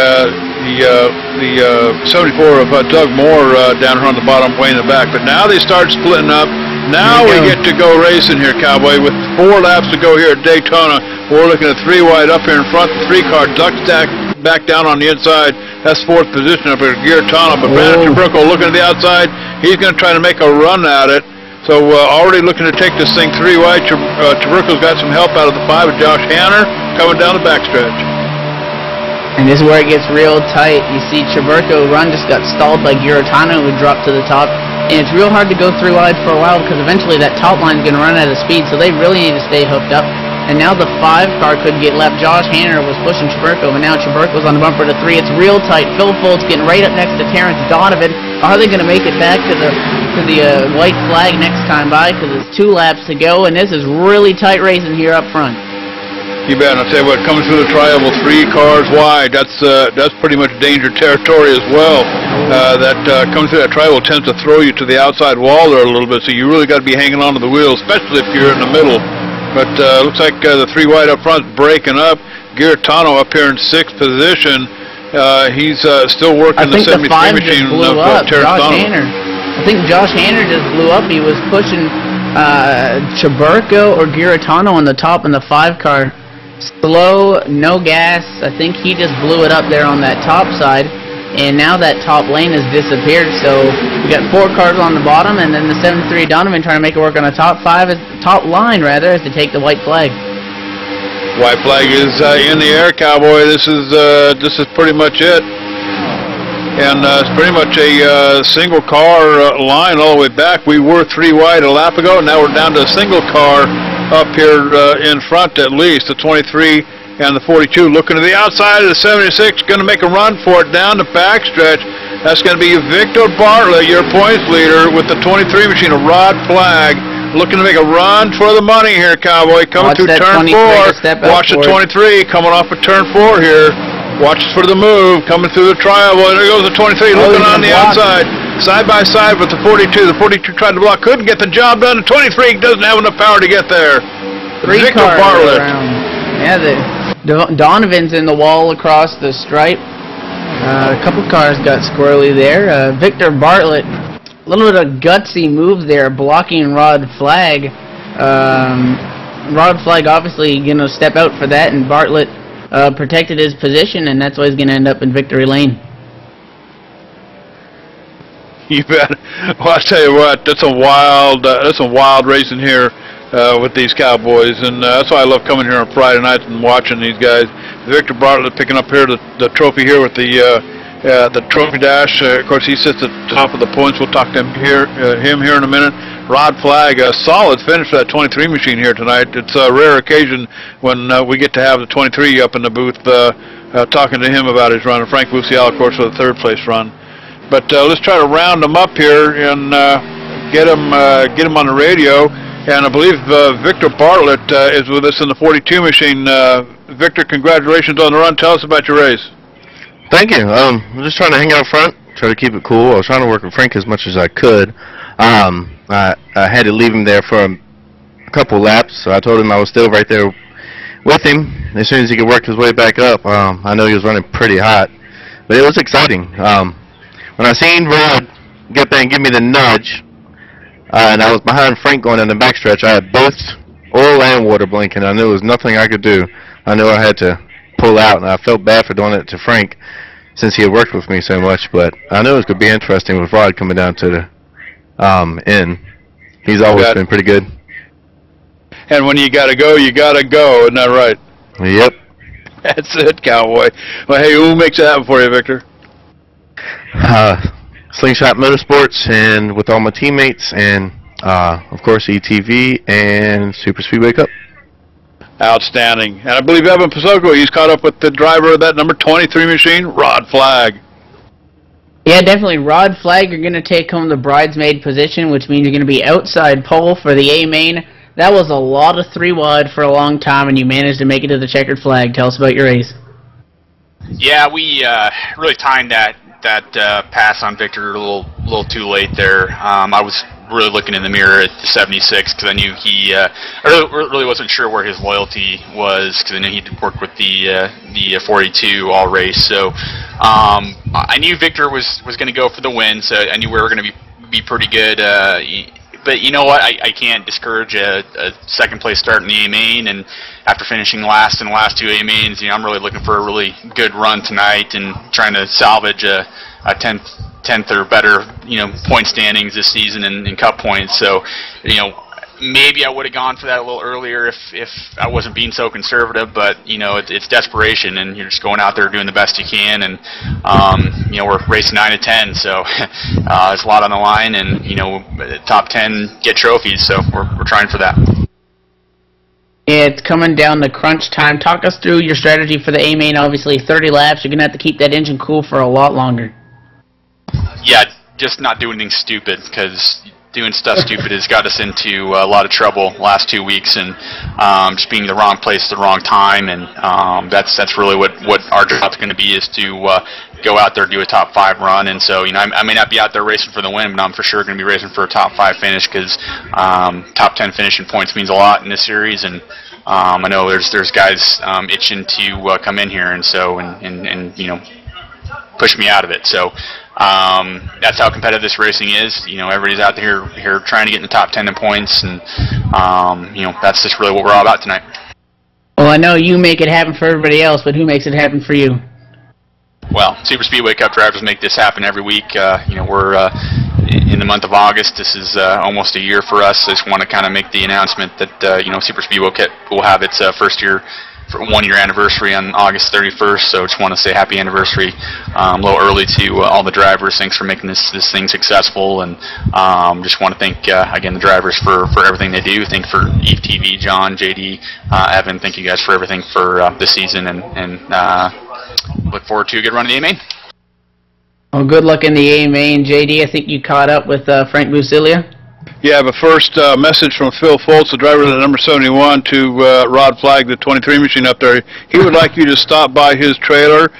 Speaker 1: 74 of Doug Moore down here on the bottom way in the back. But now they start splitting up. Now we get to go racing here, Cowboy, with 4 laps to go here at Daytona. We're looking at 3 wide up here in front. The 3-car duck stack back down on the inside. That's 4th position up here at Giratano. But Brandon Chaburko looking at the outside. He's going to try to make a run at it. So already looking to take this thing 3 wide. Chaburko's got some help out of the 5 of Josh Hanner coming down the backstretch.
Speaker 2: And this is where it gets real tight. You see Chaburko run just got stalled by Giratano, who dropped to the top. And it's real hard to go 3 wide for a while because eventually that top line is going to run out of speed, so they really need to stay hooked up. And now the 5 car could get left. Josh Hanner was pushing Chaburko, but now Chaburko's on the bumper to 3. It's real tight. Phil Foltz getting right up next to Terrence Donovan. Are they going to make it back to the white flag next time by? Because it's 2 laps to go, and this is really tight racing here up front.
Speaker 1: You bet. I'll tell you what, coming through the tri-oval 3 cars wide, that's pretty much danger territory as well. Coming through that tri-oval tends to throw you to the outside wall there a little bit, so you really got to be hanging on to the wheel, especially if you're in the middle. But looks like the 3 wide up front is breaking up. Giratano up here in 6th position. He's still working the 73 machine of Terrence Donovan.
Speaker 2: I think Josh Hanner just blew up. He was pushing Chaburko or Giratano on the top in the 5 car. Slow, no gas. I think he just blew it up there on that top side, and now that top lane has disappeared. So we got 4 cars on the bottom, and then the 73 Donovan trying to make it work on the top line rather, as to take the white flag.
Speaker 1: White flag is in the air, Cowboy. This is pretty much it, and it's pretty much a single car line all the way back. We were 3 wide a lap ago, and now we're down to a single car up here in front, at least the 23 and the 42, looking to the outside of the 76, going to make a run for it down the backstretch. That's going to be Victor Bartlett, your points leader, with the 23 machine, a Rod Flag, looking to make a run for the money here, Cowboy. Coming through turn 4. Watch the 23 coming off of turn 4 here. Watch for the move, coming through the tri-oval. There goes the 23, looking on the outside. Side by side with the 42. The 42 tried to block, couldn't get the job done. The 23 doesn't have enough power to get there.
Speaker 2: 3
Speaker 1: Victor
Speaker 2: cars
Speaker 1: Bartlett.
Speaker 2: around. Yeah, Donovan's in the wall across the stripe. A couple cars got squirrely there. Victor Bartlett, a little bit of gutsy move there, blocking Rod Flag. Rod Flag obviously going to step out for that, and Bartlett protected his position, and that's why he's going to end up in victory lane.
Speaker 1: You bet. Well, I tell you what, that's a wild racing here with these Cowboys, and that's why I love coming here on Friday nights and watching these guys. Victor Bartlett picking up here the trophy here with the trophy dash. Of course, he sits at the top of the points. We'll talk to him here in a minute. Rod Flag, a solid finish for that 23 machine here tonight. It's a rare occasion when we get to have the 23 up in the booth talking to him about his run. And Frank Bucial, of course, for the 3rd place run. But let's try to round him up here and get him on the radio. And I believe Victor Bartlett is with us in the 42 machine. Victor, congratulations on the run. Tell us about your race.
Speaker 6: Thank you. I'm just trying to hang out front, try to keep it cool. I was trying to work with Frank as much as I could. I had to leave him there for a couple laps, so I told him I was still right there with him as soon as he could work his way back up. I know he was running pretty hot, but it was exciting. When I seen Rod get there and give me the nudge, and I was behind Frank going in the backstretch, I had both oil and water blinking. I knew there was nothing I could do. I knew I had to pull out, and I felt bad for doing it to Frank since he had worked with me so much, but I knew it was going to be interesting with Rod coming down to the end. He's always been pretty good.
Speaker 1: And when you got to go, you got to go. Isn't that right?
Speaker 6: Yep.
Speaker 1: That's it, Cowboy. Well, hey, who makes it happen for you, Victor?
Speaker 6: Slingshot Motorsports, and with all my teammates, and of course ETV and Super Speedway Cup.
Speaker 1: Outstanding. And I believe Evan Pasoko, he's caught up with the driver of that number 23 machine, Rod Flag.
Speaker 2: Yeah, definitely. Rod Flag, you're going to take home the bridesmaid position, which means you're going to be outside pole for the A main. That was a lot of 3 wide for a long time, and you managed to make it to the checkered flag. Tell us about your race.
Speaker 7: Yeah, we really timed that pass on Victor a little too late there. I was really looking in the mirror at the 76 because I knew I really wasn't sure where his loyalty was, because I knew he'd worked with the 42 all race. So I knew Victor was going to go for the win, so I knew we were going to be pretty good. But you know what? I can't discourage a 2nd place start in the A main, and after finishing last in the last 2 A mains, I'm really looking for a really good run tonight and trying to salvage a 10th or better, point standings this season in Cup points. So, maybe I would have gone for that a little earlier if I wasn't being so conservative. But it's desperation, and you're just going out there doing the best you can. And we're racing 9 to 10, so there's a lot on the line. And top 10 get trophies, so we're trying for that.
Speaker 2: It's coming down to crunch time. Talk us through your strategy for the A main. Obviously, 30 laps. You're gonna have to keep that engine cool for a lot longer.
Speaker 7: Yeah, just not do anything stupid, because doing stuff stupid has got us into a lot of trouble last 2 weeks, and just being in the wrong place at the wrong time, and that's really what our job's going to be, is to go out there, do a top 5 run. And so, you know, I may not be out there racing for the win, but I'm for sure going to be racing for a top 5 finish, because top 10 finishing points means a lot in this series, and I know there's guys itching to come in here, and so and you know, push me out of it. So that's how competitive this racing is. You know, everybody's out here trying to get in the top 10 in points, and you know, that's just really what we're all about tonight.
Speaker 2: Well, I know you make it happen for everybody else, but who makes it happen for you?
Speaker 7: Well, Super Speedway Cup drivers make this happen every week. You know, we're in the month of August. This is almost a year for us. I just want to kind of make the announcement that you know, Super Speedway Cup will have its first year, 1 year anniversary on August 31st. So just want to say happy anniversary a little early to all the drivers. Thanks for making this thing successful, and just want to thank again the drivers for everything they do. Thank for Eve TV, John, JD, Evan. Thank you guys for everything for this season, and look forward to a good run in the A-Main.
Speaker 2: Well, good luck in the A-Main. JD, I think you caught up with Frank Busilia?
Speaker 1: Yeah, but first message from Phil Foltz, the driver of the number 71, to Rod Flagg, the 23 machine up there. He would like you to stop by his trailer.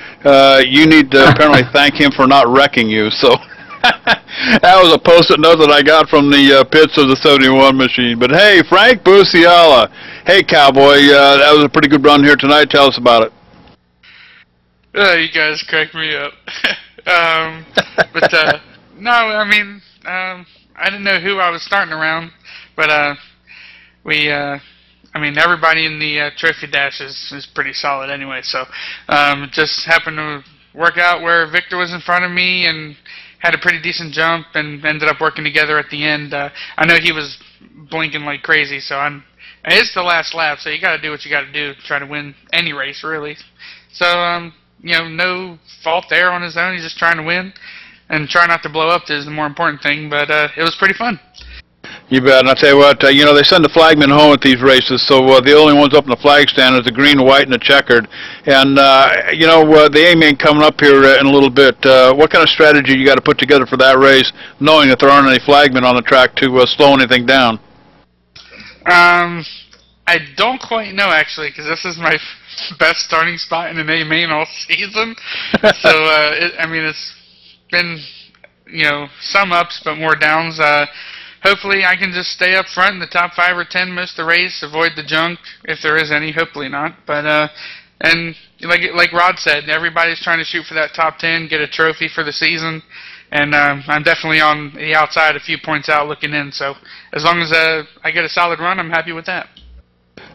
Speaker 1: You need to apparently thank him for not wrecking you. So that was a post-it note that I got from the pits of the 71 machine. But hey, Frank Busiala. Hey, Cowboy, that was a pretty good run here tonight. Tell us about it.
Speaker 4: You guys crack me up. But no, I mean, I didn't know who I was starting around, but I mean, everybody in the trophy dash is pretty solid anyway. So just happened to work out where Victor was in front of me and had a pretty decent jump, and ended up working together at the end. I know he was blinking like crazy, so it's the last lap, so you got to do what you got to do to try to win any race, really. So you know, no fault there on his own. He's just trying to win, and try not to blow up is the more important thing. But it was pretty fun.
Speaker 1: You bet. And I'll tell you what, you know, they send the flagmen home at these races, so the only ones up in the flag stand is the green, white, and the checkered. And, you know, the A-Main coming up here in a little bit, what kind of strategy you got to put together for that race, knowing that there aren't any flagmen on the track to slow anything down?
Speaker 4: I don't quite know, actually, because this is my best starting spot in an A-Main all season. So, I mean, it's been, you know, some ups but more downs. Hopefully I can just stay up front in the top 5 or 10 most of the race, avoid the junk if there is any. Hopefully not. But and like Rod said, everybody's trying to shoot for that top 10, get a trophy for the season, and I'm definitely on the outside, a few points out looking in. So as long as I get a solid run, I'm happy with that.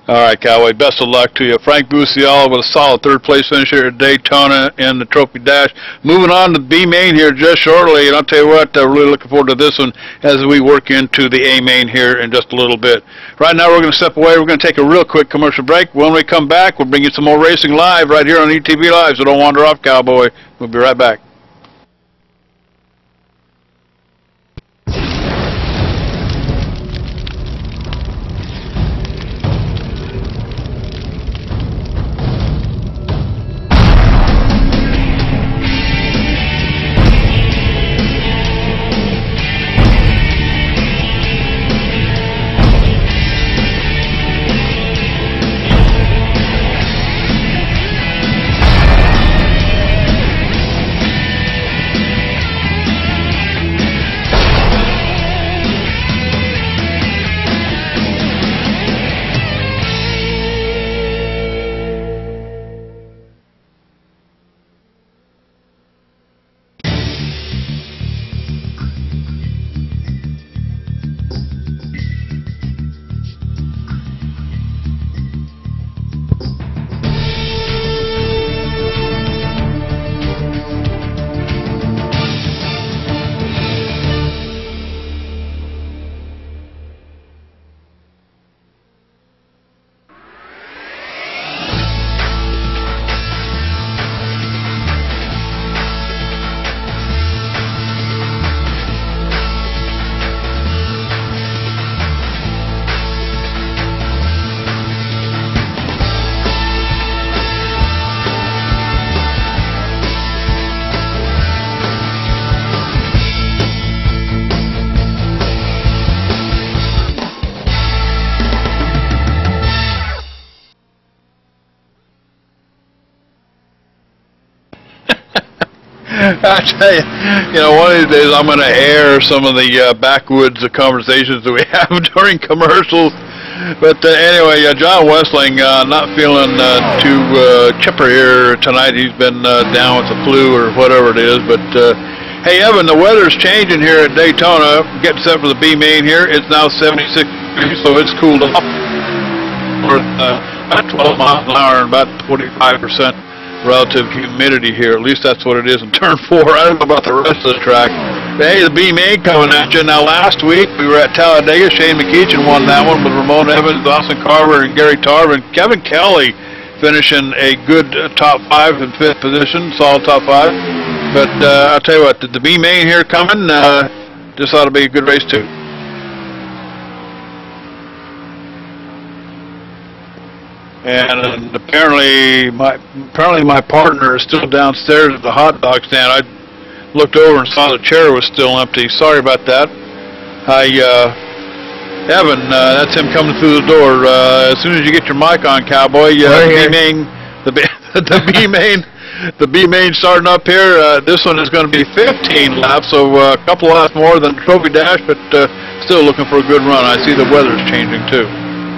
Speaker 1: All right, Cowboy, best of luck to you. Frank Busiala with a solid third-place finish here at Daytona in the Trophy Dash. Moving on to the B-Main here just shortly, and I'll tell you what, really looking forward to this one as we work into the A-Main here in just a little bit. Right now we're going to step away. We're going to take a real quick commercial break. When we come back, we'll bring you some more racing live right here on ETV Live, so don't wander off, Cowboy. We'll be right back. I tell you, one of these days I'm going to air some of the backwoods conversations that we have during commercials. But anyway, John Westling not feeling too chipper here tonight. He's been down with the flu or whatever it is. But hey, Evan, the weather's changing here at Daytona. Getting set for the B main here. It's now 76 degrees, so it's cooled off. About 12 miles an hour and about 45% relative humidity here. At least that's what it is in turn 4. I don't know about the rest of the track. But hey, the B main coming at you. Now, last week we were at Talladega. Shane McEachin won that one with Ramon Evans, Dawson Carver, and Gary Tarvin. Kevin Kelly finishing a good top 5 and 5th position, solid top 5. But I'll tell you what, the B main here coming, this ought to be a good race too. And apparently my partner is still downstairs at the hot dog stand. I looked over and saw the chair was still empty. Sorry about that. Evan, that's him coming through the door. As soon as you get your mic on, Cowboy, the B main starting up here. This one is going to be 15 laps, so a couple laps more than Trophy Dash, but still looking for a good run. I see the weather's changing too.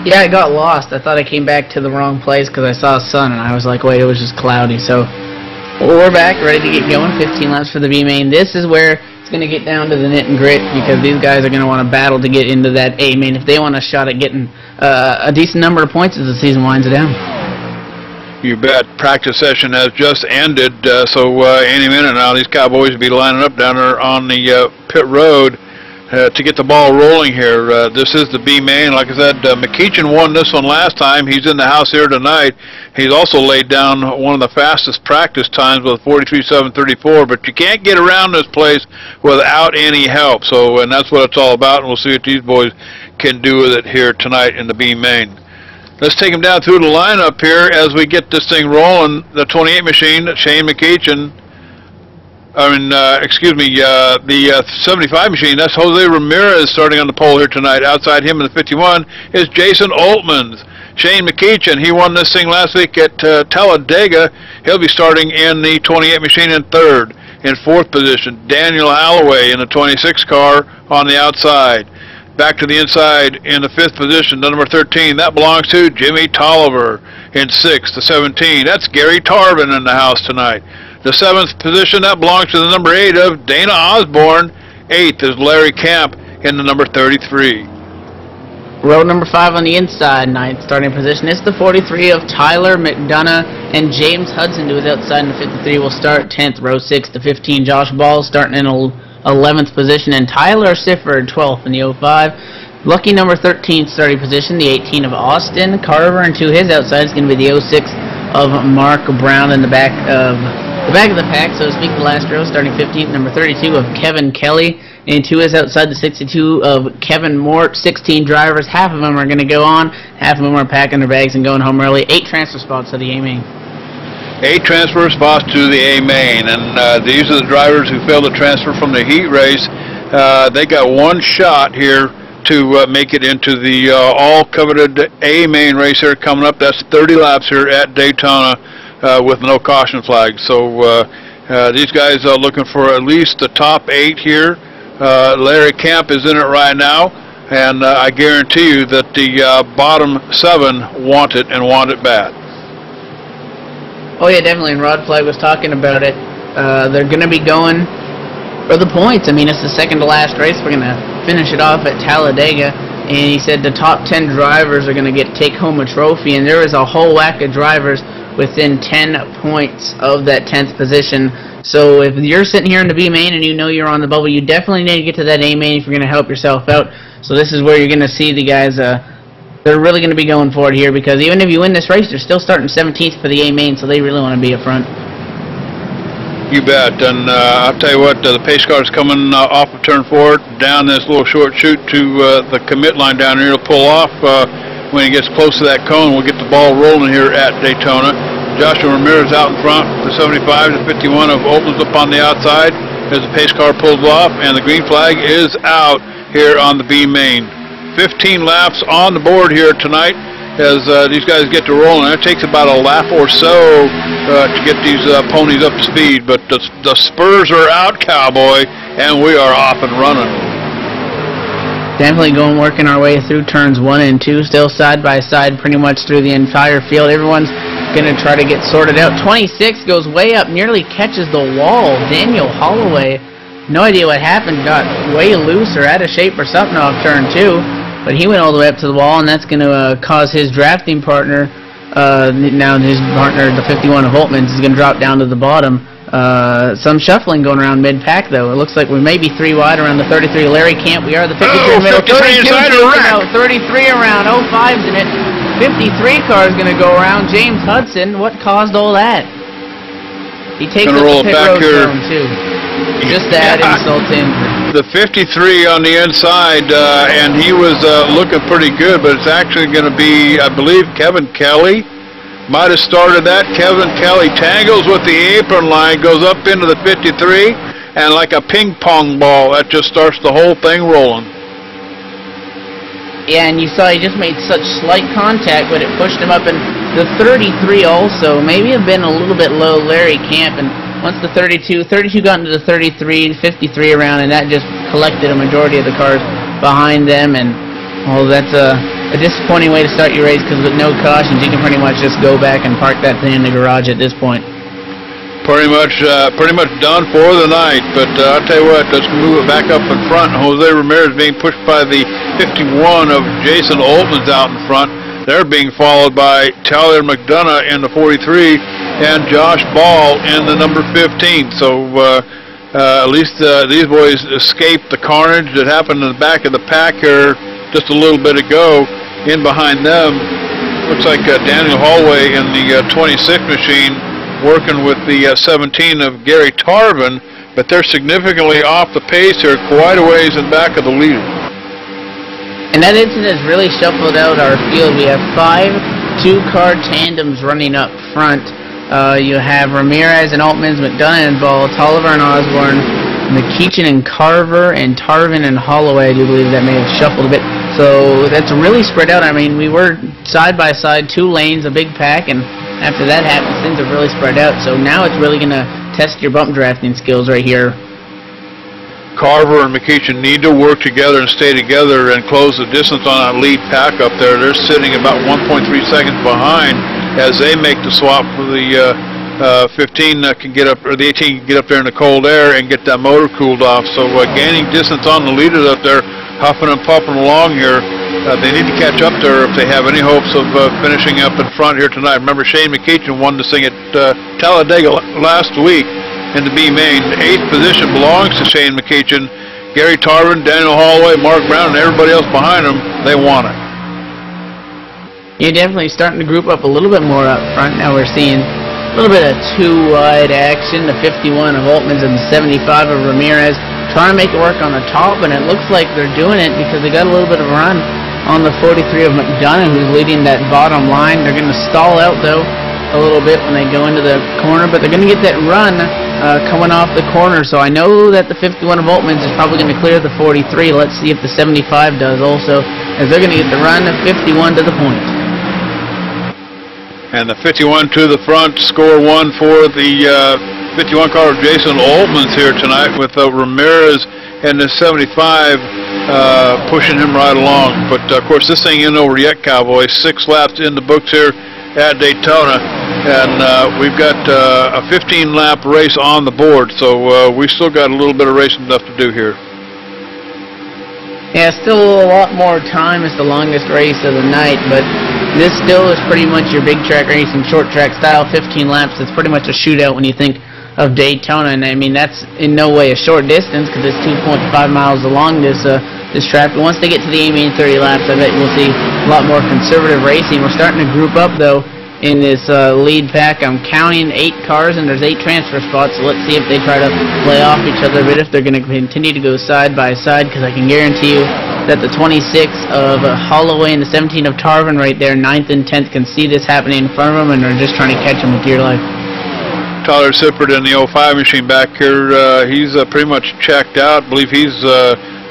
Speaker 2: Yeah, I got lost. I thought I came back to the wrong place because I saw sun, and I was like, wait, it was just cloudy. So we're back, ready to get going. 15 laps for the B main. This is where it's going to get down to the knit and grit because these guys are going to want to battle to get into that A main if they want a shot at getting a decent number of points as the season winds down.
Speaker 1: You bet. Practice session has just ended, so any minute now these Cowboys will be lining up down there on the pit road to get the ball rolling here. This is the B main. Like I said, McEachin won this one last time. He's in the house here tonight. He's also laid down one of the fastest practice times with 43.734, but you can't get around this place without any help. So, and that's what it's all about, and we'll see what these boys can do with it here tonight in the B main. Let's take him down through the lineup here as we get this thing rolling. The 28 machine, Shane McEachin. The 75 machine, that's Jose Ramirez starting on the pole here tonight. Outside him in the 51 is Jason Oltmans. Shane McEachin, he won this thing last week at Talladega. He'll be starting in the 28 machine in 3rd. In 4th position, Daniel Alloway in the 26 car on the outside. Back to the inside in the 5th position, the number 13, that belongs to Jimmy Tolliver. In 6th, the 17, that's Gary Tarvin in the house tonight. The 7th position, that belongs to the number 8 of Dana Osborne. 8th is Larry Camp in the number 33.
Speaker 2: Row number 5 on the inside, 9th starting position. It's the 43 of Tyler McDonough and James Hudson, who is outside in the 53, will start 10th. Row 6, the 15, Josh Ball starting in 11th position, and Tyler Sifford 12th in the 05. Lucky number 13 starting position, the 18 of Austin Carver, and to his outside is going to be the 06 of Mark Brown in the back of the pack, so to speak, the last row, starting 15th, number 32 of Kevin Kelly, and to his outside, the 62 of Kevin Mort. 16 drivers, half of them are going to go on, half of them are packing their bags and going home early. 8 transfer spots to the A main.
Speaker 1: 8 transfer spots to the A main, and these are the drivers who failed to transfer from the heat race. They got one shot here to make it into the all-coveted A main race here coming up. That's 30 laps here at Daytona. With no caution flag. So these guys are looking for at least the top 8 here. Larry Camp is in it right now, and I guarantee you that the bottom 7 want it and want it bad.
Speaker 2: Oh yeah, definitely, and Rod Flagg was talking about it. They're going to be going for the points. I mean, it's the second to last race. We're going to finish it off at Talladega, and he said the top 10 drivers are going to take home a trophy, and there is a whole whack of drivers within 10 points of that 10th position. So if you're sitting here in the B main and you know you're on the bubble, you definitely need to get to that A main if you're going to help yourself out. So this is where you're going to see the guys, they're really going to be going for it here, because even if you win this race, they're still starting 17th for the A main, so they really want to be up front.
Speaker 1: You bet, and I'll tell you what, the pace car's coming off of turn 4, down this little short chute to the commit line down here. It'll pull off. When he gets close to that cone, we'll get the ball rolling here at Daytona. Joshua Ramirez out in front, the 75 to 51 of Opens up on the outside as the pace car pulls off, and the green flag is out here on the B main. 15 laps on the board here tonight as these guys get to rolling. It takes about a lap or so to get these ponies up to speed, but the spurs are out, Cowboy, and we are off and running.
Speaker 2: Definitely working our way through turns 1 and 2, still side by side pretty much through the entire field. Everyone's going to try to get sorted out. 26 goes way up, nearly catches the wall. Daniel Holloway, no idea what happened, got way loose or out of shape or something off turn 2, but he went all the way up to the wall, and that's going to cause his drafting partner, now his partner, the 51 of Holtman's, is going to drop down to the bottom. Some shuffling going around mid-pack, though. It looks like we may be 3 wide around the 33. Larry Camp, we are the 53 middle. 32 out, 33 around. 05's in it. 53 car is going to go around. James Hudson, what caused all that? He takes up the pit road zone, too. Just to add insult to injury.
Speaker 1: The 53 on the inside, and he was looking pretty good, but it's actually going to be, I believe, Kevin Kelly. Might have started that. Kevin Kelly tangles with the apron line, goes up into the 53, and like a ping pong ball, that just starts the whole thing rolling.
Speaker 2: Yeah, and you saw he just made such slight contact, but it pushed him up. And the 33 also maybe have been a little bit low, Larry Camp, and once the 32 got into the 33, 53 around, and that just collected a majority of the cars behind them, and well, that's a disappointing way to start your race, because with no cautions, you can pretty much just go back and park that thing in the garage at this point.
Speaker 1: Pretty much done for the night, but I'll tell you what, let's move it back up in front. Jose Ramirez being pushed by the 51 of Jason Oltman's out in front. They're being followed by Tyler McDonough in the 43 and Josh Ball in the number 15. So at least these boys escaped the carnage that happened in the back of the pack here just a little bit ago. In behind them, looks like Daniel Holloway in the 26 machine working with the 17 of Gary Tarvin, but they're significantly off the pace here, quite a ways in back of the leader.
Speaker 2: And that incident has really shuffled out our field. We have 5 two-car tandems running up front. You have Ramirez and Altman's, McDonough and Ball, Tolliver and Osborne, McEachin and Carver, and Tarvin and Holloway. I do believe that may have shuffled a bit. So that's really spread out. I mean, we were side by side, 2 lanes, a big pack, and after that happens, things have really spread out. So now it's really going to test your bump drafting skills right here.
Speaker 1: Carver and McEachin need to work together and stay together and close the distance on that lead pack up there. They're sitting about 1.3 seconds behind as they make the swap for the 15 can get up, or the 18 can get up there in the cold air and get that motor cooled off. So gaining distance on the leaders up there, huffing and puffing along here. They need to catch up there if they have any hopes of finishing up in front here tonight. Remember, Shane McEachin won this thing at Talladega last week in the B main. 8th position belongs to Shane McEachin. Gary Tarvin, Daniel Holloway, Mark Brown, and everybody else behind them, they want it.
Speaker 2: You're definitely starting to group up a little bit more up front. Now we're seeing a little bit of 2-wide action. The 51 of Altman's and the 75 of Ramirez trying to make it work on the top, and it looks like they're doing it because they got a little bit of a run on the 43 of McDonough, who's leading that bottom line. They're going to stall out, though, a little bit when they go into the corner, but they're going to get that run coming off the corner. So I know that the 51 of Altman's is probably going to clear the 43. Let's see if the 75 does also, as they're going to get the run of 51 to the point.
Speaker 1: And the 51 to the front, score 1 for the 51 car of Jason Oltman's here tonight, with Ramirez and the 75 pushing him right along. But of course, this thing isn't over yet, Cowboys. 6 laps in the books here at Daytona, and we've got a 15-lap race on the board. So we still got a little bit of racing stuff to do here.
Speaker 2: Yeah, still a lot more time. It's the longest race of the night, but this still is pretty much your big track racing, short track style, 15 laps. It's pretty much a shootout when you think of Daytona, and I mean, that's in no way a short distance because it's 2.5 miles along this track. But once they get to the 30 laps, I bet we'll see a lot more conservative racing. We're starting to group up, though, in this lead pack. I'm counting 8 cars, and there's 8 transfer spots, so let's see if they try to play off each other a bit, if they're going to continue to go side by side, because I can guarantee you that the 26 of Holloway and the 17 of Tarvin right there, 9th and 10th, can see this happening in front of them, and are just trying to catch them with dear life.
Speaker 1: Tyler Sippert in the 05 machine back here, he's pretty much checked out. I believe he's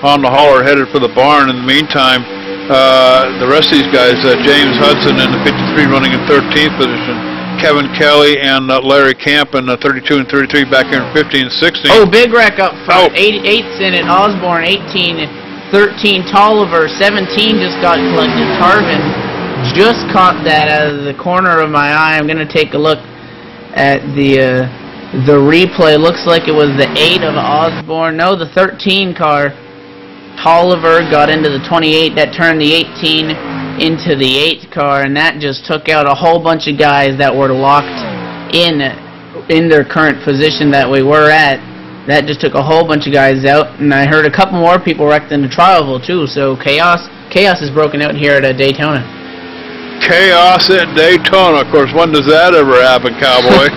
Speaker 1: on the hauler headed for the barn. In the meantime, the rest of these guys, James Hudson in the 53 running in 13th position, Kevin Kelly and Larry Camp in 32 and 33 back here in 15 and 16.
Speaker 2: Oh, big wreck up front. 8's in it. Osborne 18, 13 Tolliver, 17 just got collected. Tarvin just caught that out of the corner of my eye. I'm going to take a look at the replay. Looks like it was the 8 of Osborne. No, the 13 car. Tolliver got into the 28. That turned the 18 into the 8 car, and that just took out a whole bunch of guys that were locked in their current position that we were at. That just took a whole bunch of guys out, and I heard a couple more people wrecked in the Trialville too. So chaos is broken out here at Daytona.
Speaker 1: Chaos at Daytona. Of course, when does that ever happen, Cowboy?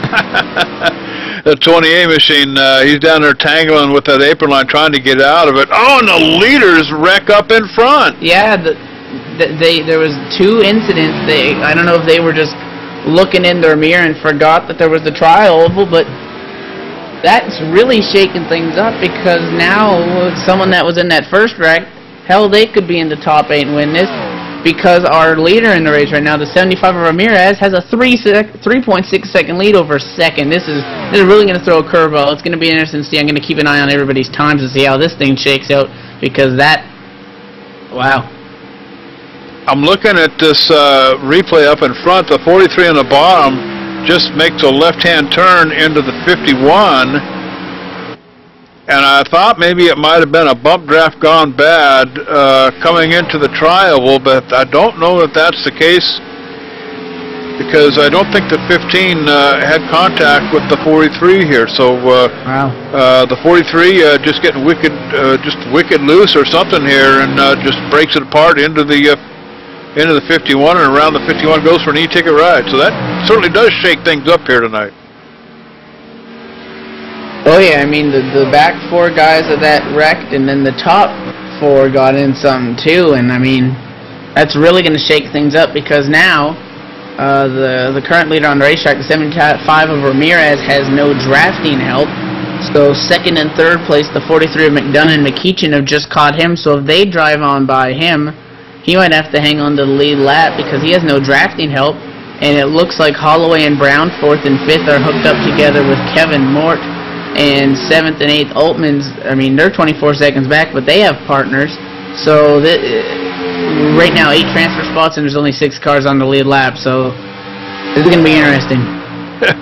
Speaker 1: The 28 machine, he's down there tangling with that apron line trying to get out of it. Oh, and the leaders wreck up in front.
Speaker 2: Yeah, there was 2 incidents. I don't know if they were just looking in their mirror and forgot that there was the Trialville, but that's really shaking things up, because now someone that was in that first wreck, hell, they could be in the top 8 and win this, because our leader in the race right now, the 75 of Ramirez, has a 3.6 second lead over second. This is really going to throw a curveball. It's going to be interesting to see. I'm going to keep an eye on everybody's times to see how this thing shakes out, because wow.
Speaker 1: I'm looking at this replay up in front. The 43 on the bottom just makes a left-hand turn into the 51, and I thought maybe it might have been a bump draft gone bad coming into the Trialville, but I don't know that that's the case, because I don't think the 15 had contact with the 43 here. So
Speaker 2: wow.
Speaker 1: The 43 just getting wicked loose or something here, and just breaks it apart into the 51, and around the 51 goes for an e-ticket ride. So that certainly does shake things up here tonight.
Speaker 2: Oh yeah, I mean the back 4 guys of that wrecked, and then the top 4 got in something too, and I mean that's really going to shake things up, because now the current leader on the racetrack, the 75 of Ramirez, has no drafting help. So second and third place, the 43 of McDonough and McEachin have just caught him. So if they drive on by him, he might have to hang on to the lead lap, because he has no drafting help. And it looks like Holloway and Brown, 4th and 5th, are hooked up together with Kevin Mort. And 7th and 8th, Altman's, I mean, they're 24 seconds back, but they have partners. So right now, 8 transfer spots, and there's only 6 cars on the lead lap. So this is going to be interesting.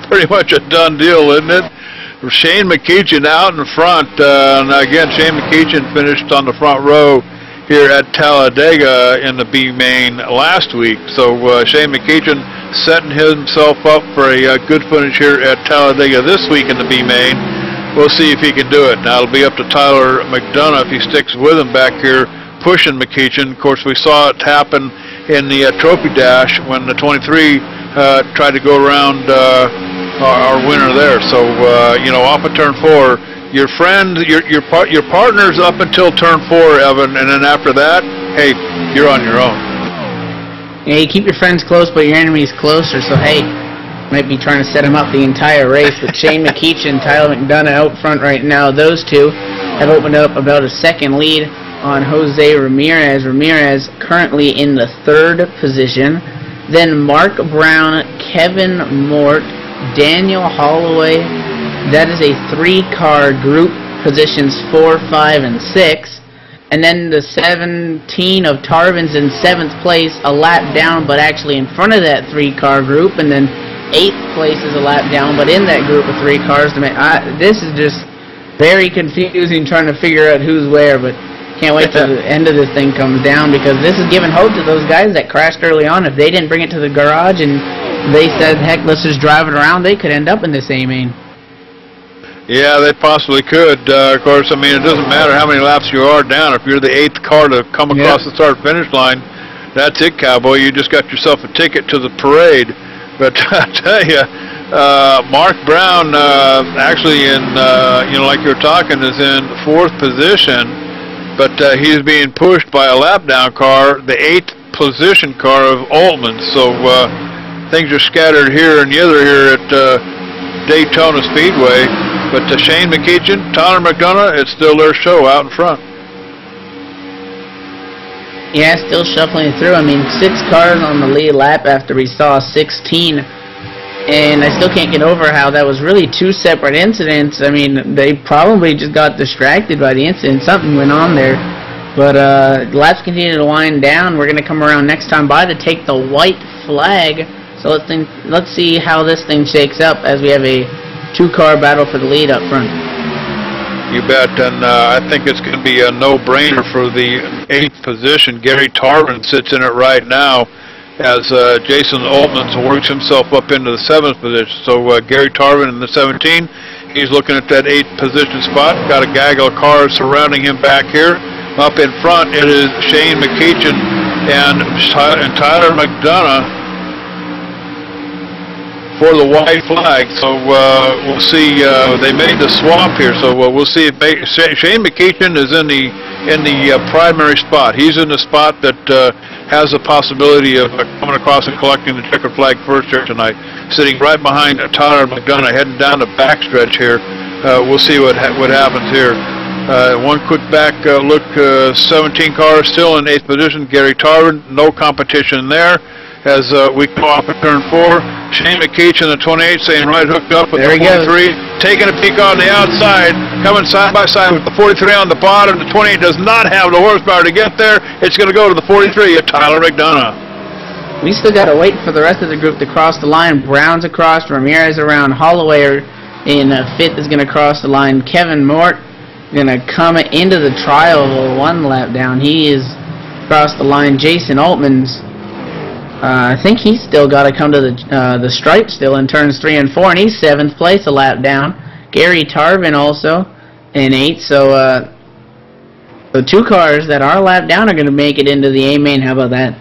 Speaker 1: Pretty much a done deal, isn't it? Shane McEachin out in front. And again, Shane McEachin finished on the front row here at Talladega in the B main last week. So Shane McEachin setting himself up for a good finish here at Talladega this week in the B main. We'll see if he can do it. Now it'll be up to Tyler McDonough if he sticks with him back here, pushing McEachin. Of course, we saw it happen in the Trophy Dash when the 23 tried to go around our winner there. So off of turn 4, your friend, your partner's up until turn 4, Evan, and then after that, hey, you're on your own.
Speaker 2: Yeah, you keep your friends close, but your enemies closer. So hey, might be trying to set him up the entire race. With Shane McEachin, Tyler McDonough out front right now. Those two have opened up about a second lead on Jose Ramirez. Ramirez currently in the 3rd position. Then Mark Brown, Kevin Mort, Daniel Holloway. That is a 3-car group, positions 4, 5, and 6. And then the 17 of Tarvin's in 7th place, a lap down, but actually in front of that 3-car group. And then 8th place is a lap down, but in that group of 3 cars. This is just very confusing trying to figure out who's where, but can't wait till the end of this thing comes down, because this is giving hope to those guys that crashed early on. If they didn't bring it to the garage and they said, heck, let's just drive it around, they could end up in this A-main.
Speaker 1: Yeah, they possibly could. Of course, I mean, it doesn't matter how many laps you are down. If you're the 8th car to come across the start-finish line, that's it, cowboy. You just got yourself a ticket to the parade. But I tell you, Mark Brown, actually in, like you're talking, is in 4th position, but he's being pushed by a lap-down car, the 8th position car of Altman. So things are scattered here and the other here at Daytona Speedway. But Shane McEachin, Tyler McDonough, it's still their show out in front.
Speaker 2: Yeah, still shuffling through. I mean, 6 cars on the lead lap after we saw 16. And I still can't get over how that was really 2 separate incidents. I mean, they probably just got distracted by the incident. Something went on there. But laps continue to wind down. We're going to come around next time by to take the white flag. So let's see how this thing shakes up as we have a 2-car battle for the lead up front.
Speaker 1: You bet, and I think it's going to be a no-brainer for the 8th position. Gary Tarvin sits in it right now as Jason Altman works himself up into the 7th position. So Gary Tarvin in the 17, he's looking at that 8th position spot. Got a gaggle of cars surrounding him back here. Up in front, it is Shane McEachin and Tyler McDonough for the white flag. So we'll see. They made the swap here, so we'll see if Shane McEachin is in the primary spot. He's in the spot that has the possibility of coming across and collecting the checkered flag first here tonight. Sitting right behind Tyler McDonough, heading down the backstretch here. We'll see what happens here. One quick back look. 17 cars still in 8th position. Gary Tarvin, no competition there. As we come off at turn 4, Shane McEachin, the 28, saying right hooked up with the 43, taking a peek on the outside, coming side by side with the 43 on the bottom. The 28 does not have the horsepower to get there. It's going to go to the 43 at Tyler McDonough.
Speaker 2: We still got to wait for the rest of the group to cross the line. Brown's across, Ramirez around, Holloway in 5th is going to cross the line. Kevin Mort going to come into the trial 1 lap down. He is across the line. Jason Altman's I think he's still got to come to the stripe still in turns 3 and 4, and he's 7th place, a lap down. Gary Tarvin also in 8th, so the 2 cars that are a lap down are going to make it into the A main. How about that?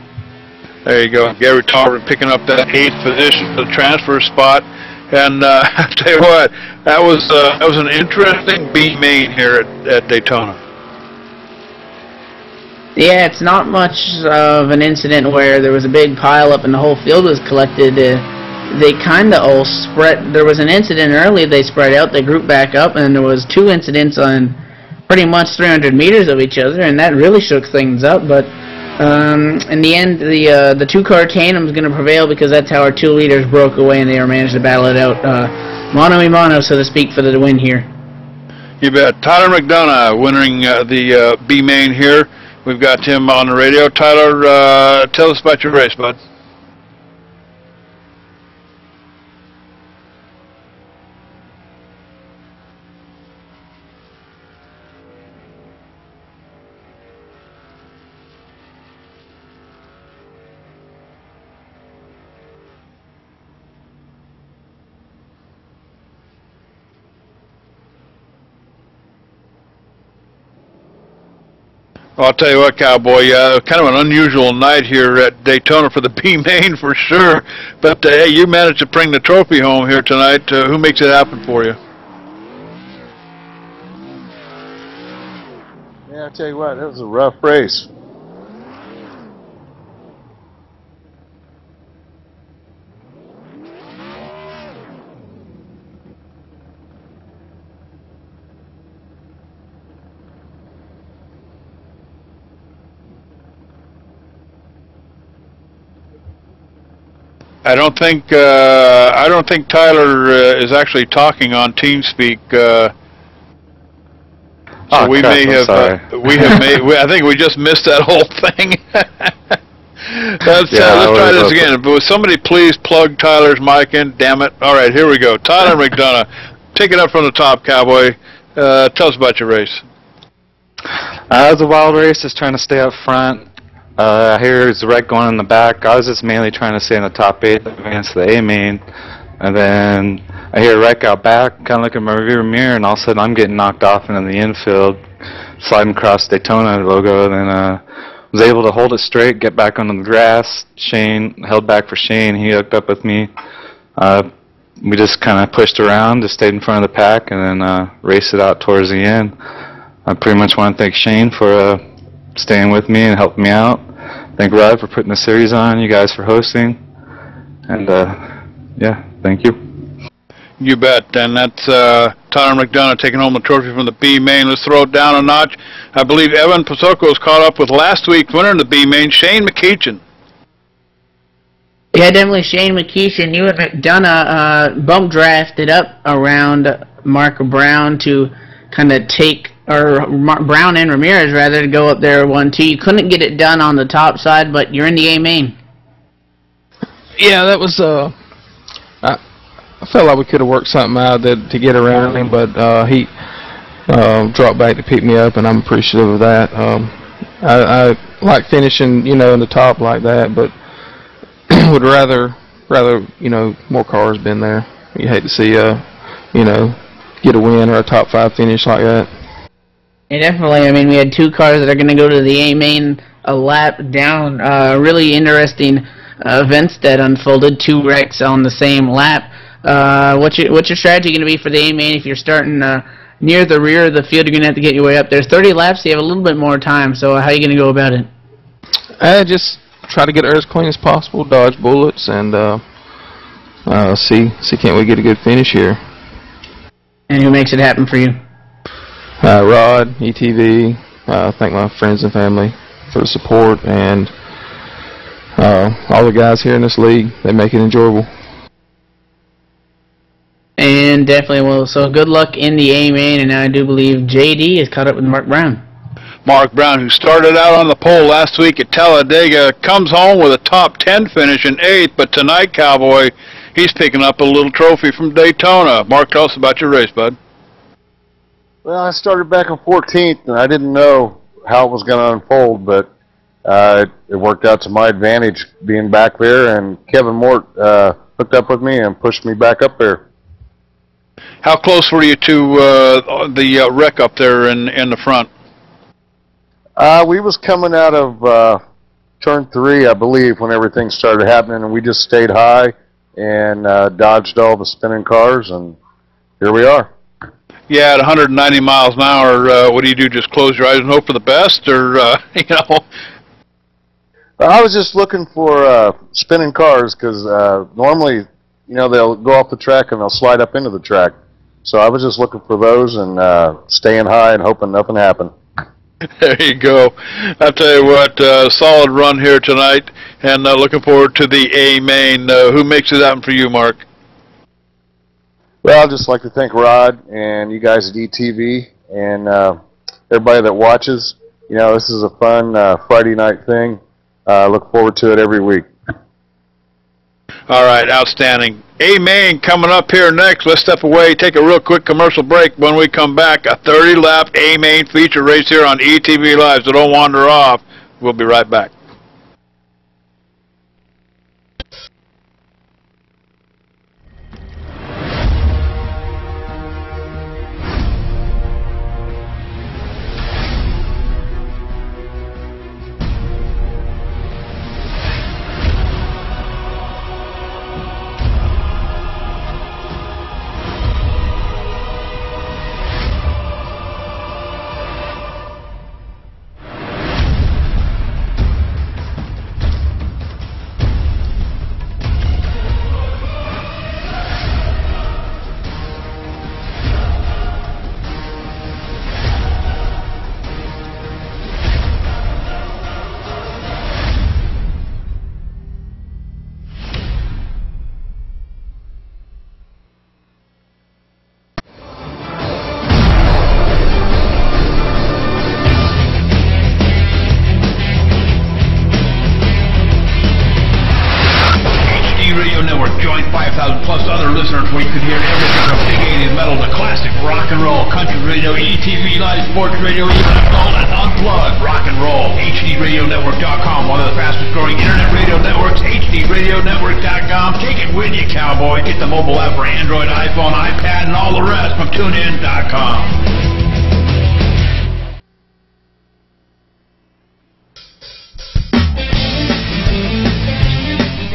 Speaker 1: There you go, Gary Tarvin picking up that 8th position, the transfer spot, and I tell you what, that was an interesting B main here at Daytona.
Speaker 2: Yeah, it's not much of an incident where there was a big pile up and the whole field was collected. They kind of all spread. There was an incident early, they spread out, they grouped back up, and there was 2 incidents on pretty much 300 meters of each other, and that really shook things up. But in the end, the 2-car tandem is going to prevail because that's how our 2 leaders broke away and they managed to battle it out mano a mano, so to speak, for the win here.
Speaker 1: You bet. Tyler McDonough winning the B main here. We've got him on the radio. Tyler, tell us about your race, bud. Well, I'll tell you what, Cowboy, kind of an unusual night here at Daytona for the B-Main for sure. But, hey, you managed to bring the trophy home here tonight. Who makes it happen for you?
Speaker 8: Yeah, I'll tell you what, that was a rough race.
Speaker 1: I don't think Tyler is actually talking on TeamSpeak. So we may have I think we just missed that whole thing. Let's try this again. But would somebody please plug Tyler's mic in? Damn it! All right, here we go. Tyler McDonough, take it up from the top, Cowboy. Tell us about your race.
Speaker 9: It was a wild race, just trying to stay up front. I hear there's a wreck going in the back. I was just mainly trying to stay in the top 8 advance to the A main. And then I hear a wreck out back, kind of look at my rear mirror, and all of a sudden I'm getting knocked off into the infield, sliding across Daytona logo, and then was able to hold it straight, get back onto the grass. Shane, held back for Shane, he hooked up with me. We just kind of pushed around, just stayed in front of the pack, and then raced it out towards the end. I pretty much want to thank Shane for staying with me and helping me out. Thank Rod for putting the series on, you guys for hosting, and yeah, thank you.
Speaker 1: You bet, and that's Tyler McDonough taking home the trophy from the B main. Let's throw it down a notch. I believe Evan Pasoko is caught up with last week's winner in the B main, Shane McKeechin.
Speaker 2: Yeah, definitely Shane McKeechin. You and McDonough bump drafted up around Mark Brown to kind of take, or Brown and Ramirez rather, to go up there 1-2. You couldn't get it done on the top side, but you're in the A main.
Speaker 10: Yeah, that was I felt like we could have worked something out to get around him, but he dropped back to pick me up, and I'm appreciative of that. I like finishing, in the top like that, but would rather more cars been there. You hate to see get a win or a top 5 finish like that.
Speaker 2: Yeah, definitely. I mean, we had 2 cars that are going to go to the A main a lap down. Really interesting events that unfolded. 2 wrecks on the same lap. What's your strategy going to be for the A main if you're starting near the rear of the field? You're going to have to get your way up there. 30 laps, so you have a little bit more time. So how are you going to go about it?
Speaker 10: Just try to get her as clean as possible, dodge bullets, and see can't we get a good finish here.
Speaker 2: And who makes it happen for you?
Speaker 10: Rod, ETV. Thank my friends and family for the support, and all the guys here in this league. They make it enjoyable.
Speaker 2: And definitely, well, so good luck in the A main, and I do believe JD is caught up with Mark Brown.
Speaker 1: Mark Brown, who started out on the pole last week at Talladega, comes home with a top 10 finish in 8th, but tonight, Cowboy, he's picking up a little trophy from Daytona. Mark, tell us about your race, bud.
Speaker 8: Well, I started back in 14th, and I didn't know how it was going to unfold, but it worked out to my advantage being back there, and Kevin Mort hooked up with me and pushed me back up there.
Speaker 1: How close were you to the wreck up there in the front?
Speaker 8: We was coming out of turn 3, I believe, when everything started happening, and we just stayed high and dodged all the spinning cars, and here we are.
Speaker 1: Yeah, at 190 miles an hour, what do you do? Just close your eyes and hope for the best, or
Speaker 8: I was just looking for spinning cars because normally, they'll go off the track and they'll slide up into the track. So I was just looking for those and staying high and hoping nothing happened.
Speaker 1: There you go. I'll tell you what, solid run here tonight, and looking forward to the A main. Who makes it happen for you, Mark?
Speaker 8: Well, I'd just like to thank Rod and you guys at ETV and everybody that watches. This is a fun Friday night thing. Look forward to it every week.
Speaker 1: All right, outstanding. A main coming up here next. Let's step away, take a real quick commercial break. When we come back, a 30-lap A main feature race here on ETV Live, so don't wander off. We'll be right back. Plus other listeners where you could hear everything from big 80s metal to classic rock and roll, country radio, ETV Live, sports radio, even all that unplugged rock and roll. HDRadioNetwork.com, one of the fastest growing internet radio networks, HDRadioNetwork.com. Take it with you, cowboy. Get the mobile app for Android, iPhone, iPad, and all the rest from TuneIn.com.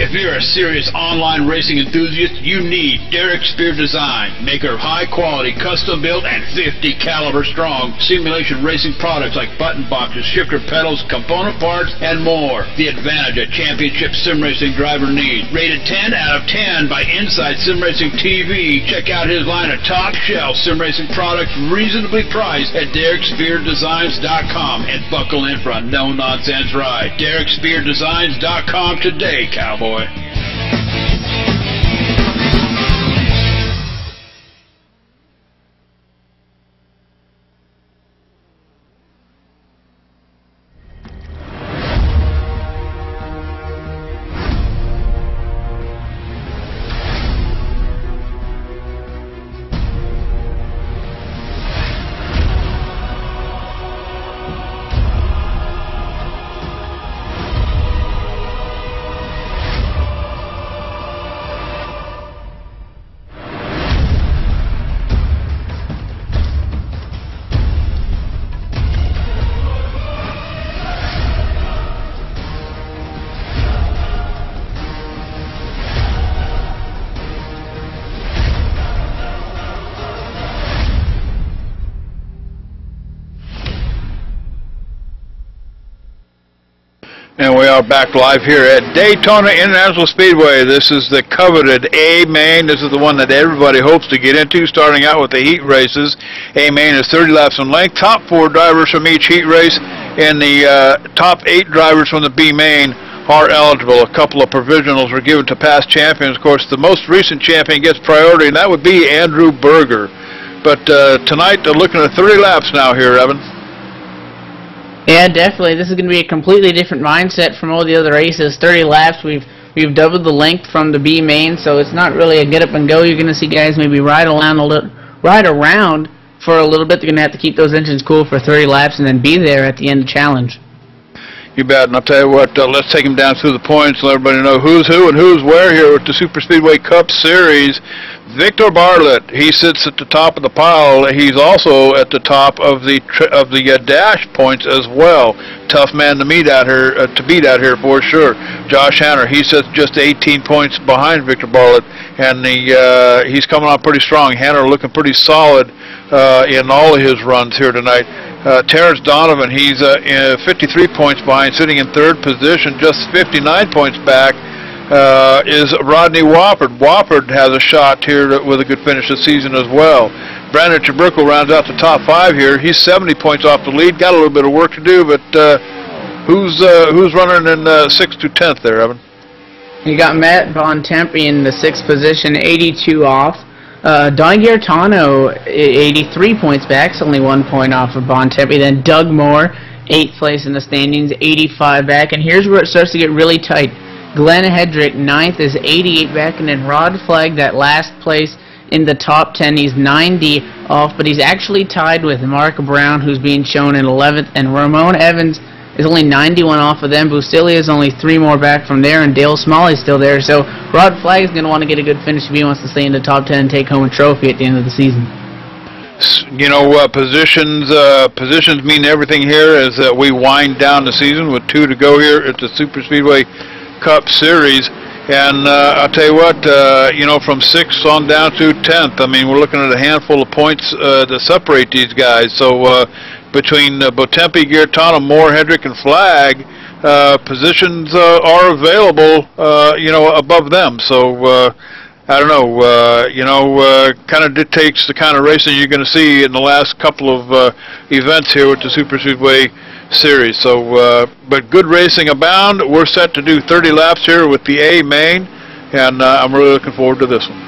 Speaker 1: If you're a serious online racing enthusiast, you need Derek Spear Design, maker of high-quality, custom-built, and 50 caliber strong simulation racing products like button boxes, shifter pedals, component parts, and more. The advantage a championship sim racing driver needs. Rated 10 out of 10 by Inside Sim Racing TV. Check out his line of top-shelf sim racing products, reasonably priced, at DerekSpearDesigns.com, and buckle in for a no-nonsense ride. DerekSpearDesigns.com today, cowboy. And we are back live here at Daytona International Speedway. This is the coveted A main. This is the one that everybody hopes to get into, starting out with the heat races. A main is 30 laps in length. Top 4 drivers from each heat race, and the top 8 drivers from the B main are eligible. A couple of provisionals were given to past champions. Of course, the most recent champion gets priority, and that would be Andrew Berger. But tonight, they're looking at 30 laps now here, Evan.
Speaker 2: Yeah, definitely. This is going to be a completely different mindset from all the other races. 30 laps. We've doubled the length from the B main, so it's not really a get up and go. You're going to see guys maybe ride around for a little bit. They're going to have to keep those engines cool for 30 laps and then be there at the end of the challenge.
Speaker 1: You bet. And I'll tell you what, let's take them down through the points and let everybody know who's who and who's where here with the Super Speedway Cup Series. Victor Bartlett, he sits at the top of the pile. He's also at the top of the dash points as well. Tough man to beat out here for sure. Josh Hanner, he sits just 18 points behind Victor Bartlett, and he's coming on pretty strong. Hanner looking pretty solid in all of his runs here tonight. Terrence Donovan, he's 53 points behind, sitting in third position, just 59 points back. Is Rodney Wofford. Wofford has a shot here with a good finish this season as well. Brandon Chabrickle rounds out the top 5 here. He's 70 points off the lead. Got a little bit of work to do, but who's running in 6th to 10th there, Evan?
Speaker 2: You got Matt Bontempi in the 6th position, 82 off. Don Gaetano, 83 points back, so only 1 point off of Bontempi. Then Doug Moore, 8th place in the standings, 85 back. And here's where it starts to get really tight. Glenn Hedrick, 9th, is 88 back, and then Rod Flagg, that last place in the top 10, he's 90 off, but he's actually tied with Mark Brown, who's being shown in 11th, and Ramon Evans is only 91 off of them. Bustilia is only 3 more back from there, and Dale Smalley's still there, so Rod Flagg is going to want to get a good finish if he wants to stay in the top 10 and take home a trophy at the end of the season.
Speaker 1: You know, positions mean everything here as we wind down the season with 2 to go here at the Super Speedway Cup Series, and I'll tell you what, you know, from 6th on down to 10th, I mean, we're looking at a handful of points to separate these guys. So between Bontempi, Gaetano, Moore, Hedrick, and Flagg, positions are available, you know, above them. So I don't know, you know, kind of dictates the kind of racing you're going to see in the last couple of events here with the Super Speedway Series. So, but good racing abound. We're set to do 30 laps here with the A main, and I'm really looking forward to this one.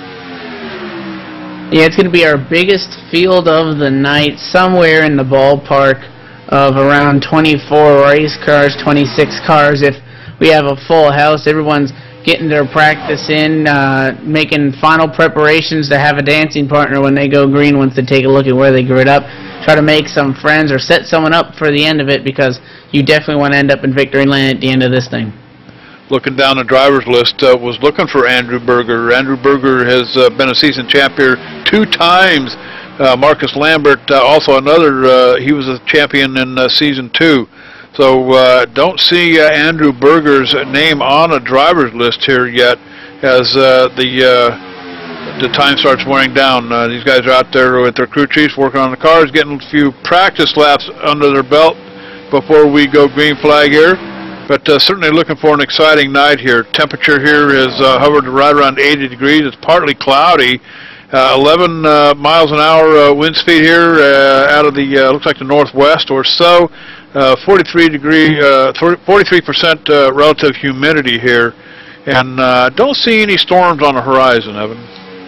Speaker 2: Yeah, it's going to be our biggest field of the night, somewhere in the ballpark of around 24 race cars, 26 cars. If we have a full house, everyone's getting their practice in, making final preparations to have a dancing partner when they go green, once they take a look at where they grid up. Try to make some friends or set someone up for the end of it, because you definitely want to end up in victory lane at the end of this thing.
Speaker 1: Looking down the driver's list, was looking for Andrew Berger. Andrew Berger has been a season champion 2 times. Marcus Lambert, also another, he was a champion in season 2. So don't see Andrew Berger's name on a driver's list here yet as the time starts wearing down. These guys are out there with their crew chiefs working on the cars, getting a few practice laps under their belt before we go green flag here. But certainly looking for an exciting night here. Temperature here is hovered right around 80 degrees. It's partly cloudy. 11 miles an hour wind speed here out of the looks like the northwest or so. 43% relative humidity here, and don't see any storms on the horizon, Evan.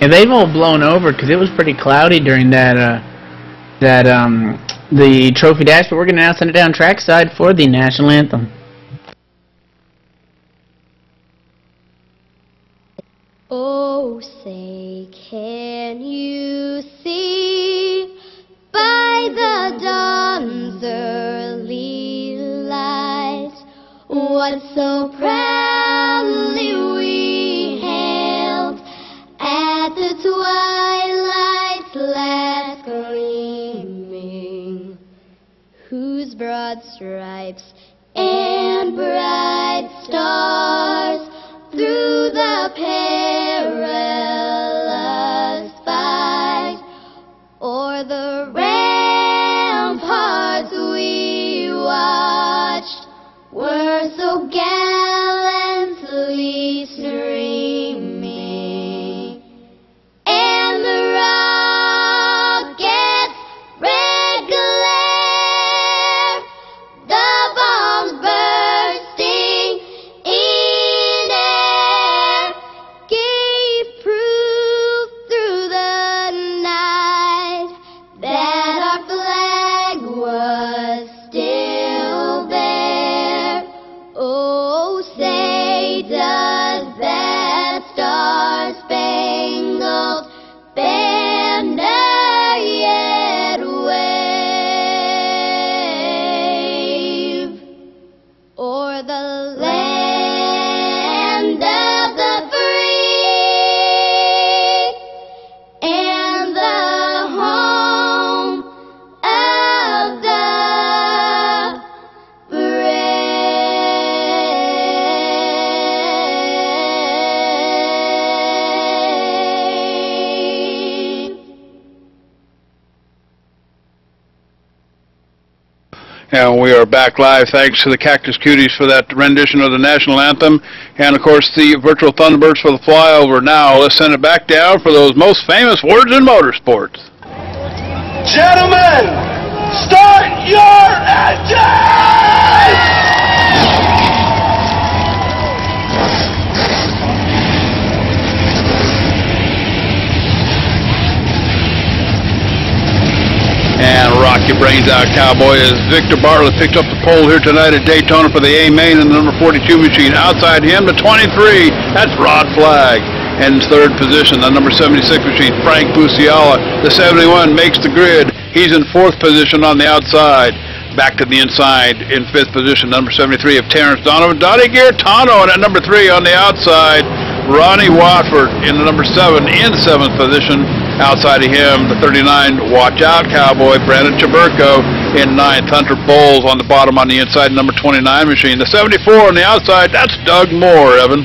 Speaker 2: Yeah, they've all blown over because it was pretty cloudy during the Trophy Dash. But we're going to now send it down trackside for the national anthem.
Speaker 11: Oh, say, can you see by the dawn's early light what so proudly we hailed at the twilight's last gleaming, whose broad stripes and bright stars through the perilous fight o'er the ramparts we watched were so gallantly streaming, and the rocket's red glare, the bombs bursting in air, gave proof through the night that our flag was still there. Oh, say does that star-spangled banner yet wave o'er the land of the free and the home of the brave.
Speaker 1: And we are back live. Thanks to the Cactus Cuties for that rendition of the national anthem. And, of course, the virtual Thunderbirds for the flyover. Now, let's send it back down for those most famous words in motorsports.
Speaker 12: Gentlemen, start your engines!
Speaker 1: And rock your brains out, cowboy, as Victor Bartlett picked up the pole here tonight at Daytona for the A-Main and the number 42 machine. Outside him, the 23, that's Rod Flagg. And in third position, the number 76 machine, Frank Busiala. The 71 makes the grid. He's in fourth position on the outside. Back to the inside in fifth position, number 73 of Terrence Donovan. Donnie Gaetano at number 3 on the outside. Ronnie Watford in the number 7 in seventh position. Outside of him, the 39, watch out, cowboy, Brandon Chaburko in ninth. Hunter Bowles on the bottom on the inside, number 29 machine. The 74 on the outside, that's Doug Moore, Evan.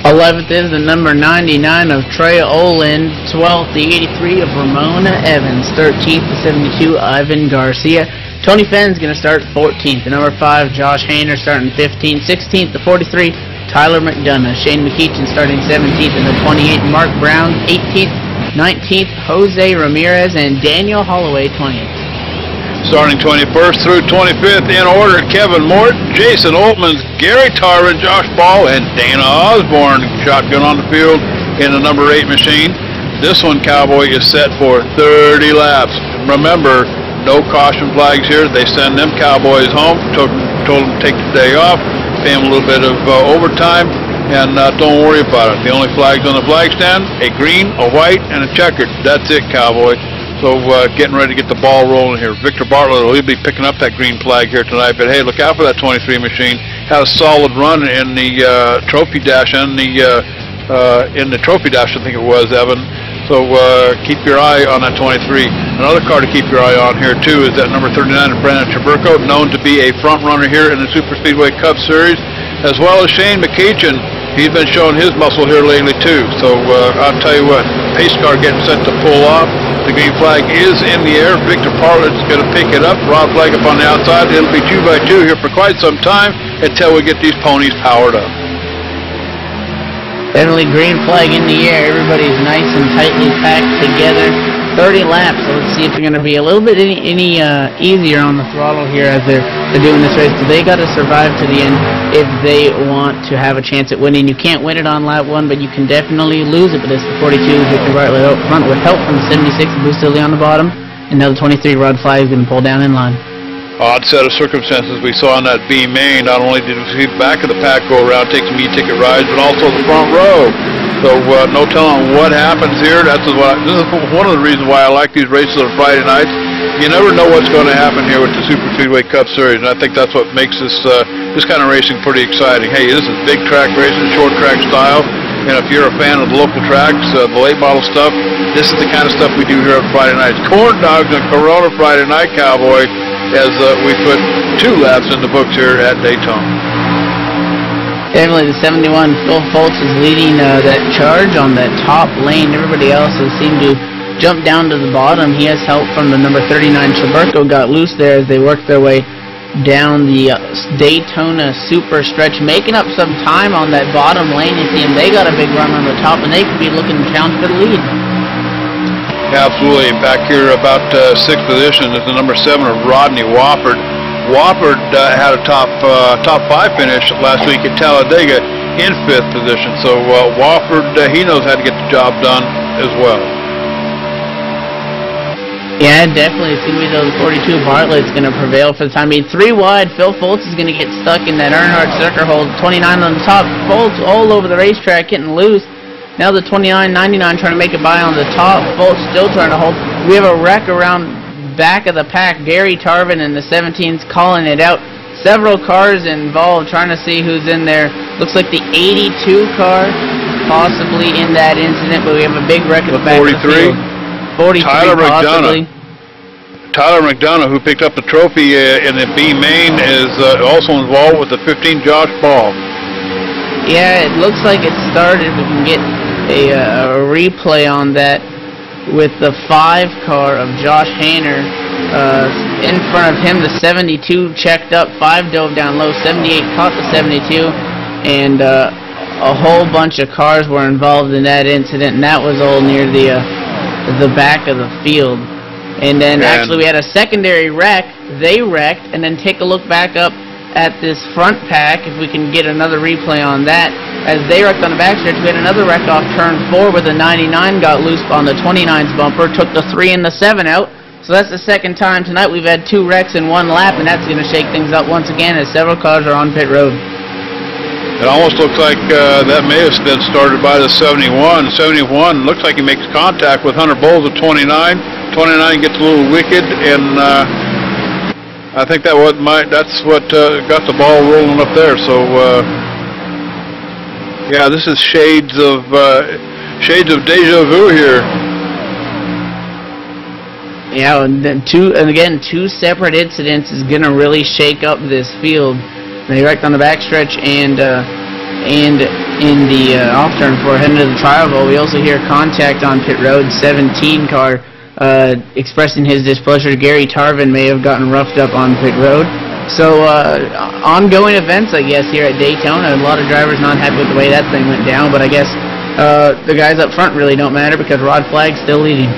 Speaker 2: 11th is the number 99 of Trey Olin. 12th, the 83 of Ramona Evans. 13th, the 72, Ivan Garcia. Tony Fenn's going to start 14th. The number 5, Josh Hayner starting 15th. 16th, the 43, Tyler McDonough. Shane McEachin starting 17th. And the 28, Mark Brown 18th. 19th, Jose Ramirez, and Daniel Holloway 20th.
Speaker 1: Starting 21st through 25th in order, Kevin Mort, Jason Oltmans, Gary Tarvin, Josh Ball, and Dana Osborne. Shotgun on the field in the number 8 machine. This one, cowboy, is set for 30 laps. Remember, no caution flags here. They send them cowboys home, told them to take the day off, pay them a little bit of overtime, and don't worry about it. The only flags on the flag stand, a green, a white, and a checkered. That's it, cowboy. So getting ready to get the ball rolling here. Victor Bartlett will be picking up that green flag here tonight. But hey, look out for that 23 machine. Had a solid run in the trophy dash and in the trophy dash, I think it was, Evan. So keep your eye on that 23. Another car to keep your eye on here too is that number 39 of Brandon Traburco, known to be a front runner here in the Super Speedway Cup Series, as well as Shane McEachin. He's been showing his muscle here lately too. So I'll tell you what, pace car getting set to pull off. The green flag is in the air. Victor Parlett's going to pick it up. Rod Flag up on the outside. It'll be 2x2 here for quite some time until we get these ponies powered up.
Speaker 2: Definitely green flag in the air. Everybody's nice and tightly packed together. 30 laps. So let's see if they're going to be a little bit any easier on the throttle here as they're doing this race. So they got to survive to the end if they want to have a chance at winning. You can't win it on lap 1, but you can definitely lose it. But it's the 42 Victor Bartlett out front with help from the 76 Bruce Dilly on the bottom. And now the 23 Rod Flag is going to pull down in line.
Speaker 1: Odd set of circumstances we saw in that B main. Not only did we see the back of the pack go around, take some e-ticket rides, but also the front row. So no telling what happens here. This is one of the reasons why I like these races on Friday nights. You never know what's going to happen here with the Super Speedway Cup Series, and I think that's what makes this kind of racing pretty exciting. Hey, this is big track racing, short track style. And if you're a fan of the local tracks, the late model stuff, this is the kind of stuff we do here on Friday nights. Corn dogs and Corona Friday Night Cowboy, as we put 2 laps in the books here at Daytona.
Speaker 2: Definitely the 71 Phil Foltz is leading that charge on that top lane. Everybody else has seemed to jump down to the bottom. He has help from the number 39 Traburco, got loose there as they worked their way down the Daytona super stretch, making up some time on that bottom lane. You see them, they got a big run on the top, and they could be looking to challenge for the lead.
Speaker 1: Absolutely. Back here about 6th position is the number 7 of Rodney Wofford. Wofford had a top 5 finish last week at Talladega in 5th position. So Wofford, he knows how to get the job done as well.
Speaker 2: Yeah, definitely. It's going to be the 42 Bartlett's going to prevail for the time being. 3 wide. Phil Foltz is going to get stuck in that Earnhardt circle hold. 29 on the top. Foltz all over the racetrack getting loose. Now the 29.99 trying to make it by on the top. Foltz still trying to hold. We have a wreck around back of the pack. Gary Tarvin and the 17's calling it out. Several cars involved trying to see who's in there. Looks like the 82 car possibly in that incident, but we have a big wreck at the back of the field. 43
Speaker 1: Tyler
Speaker 2: possibly.
Speaker 1: Tyler McDonough, who picked up the trophy in the B main, is also involved with the 15 Josh Ball.
Speaker 2: Yeah, it looks like it started. We can get a replay on that with the 5 car of Josh Hayner in front of him. The 72 checked up, 5 dove down low, 78 caught the 72, and a whole bunch of cars were involved in that incident, and that was all near the back of the field. And then actually we had a secondary wreck. They wrecked, and then take a look back up at this front pack, if we can get another replay on that. As they wrecked on the backstretch, we had another wreck off turn 4 where the 99 got loose on the 29's bumper, took the 3 and the 7 out. So that's the second time tonight we've had 2 wrecks in 1 lap, and that's going to shake things up once again as several cars are on pit road.
Speaker 1: It almost looks like that may have been started by the 71. 71 looks like he makes contact with Hunter Bowles at 29. 29 gets a little wicked, and I think that's what got the ball rolling up there. So yeah, this is shades of deja vu here.
Speaker 2: Yeah, and then again, 2 separate incidents is going to really shake up this field. They wrecked on the backstretch and in the off turn 4 heading to the trial goal. We also hear contact on pit road. 17 car expressing his displeasure. Gary Tarvin may have gotten roughed up on pit road. So ongoing events, I guess, here at Daytona. A lot of drivers not happy with the way that thing went down, but I guess the guys up front really don't matter because Rod Flag's still leading.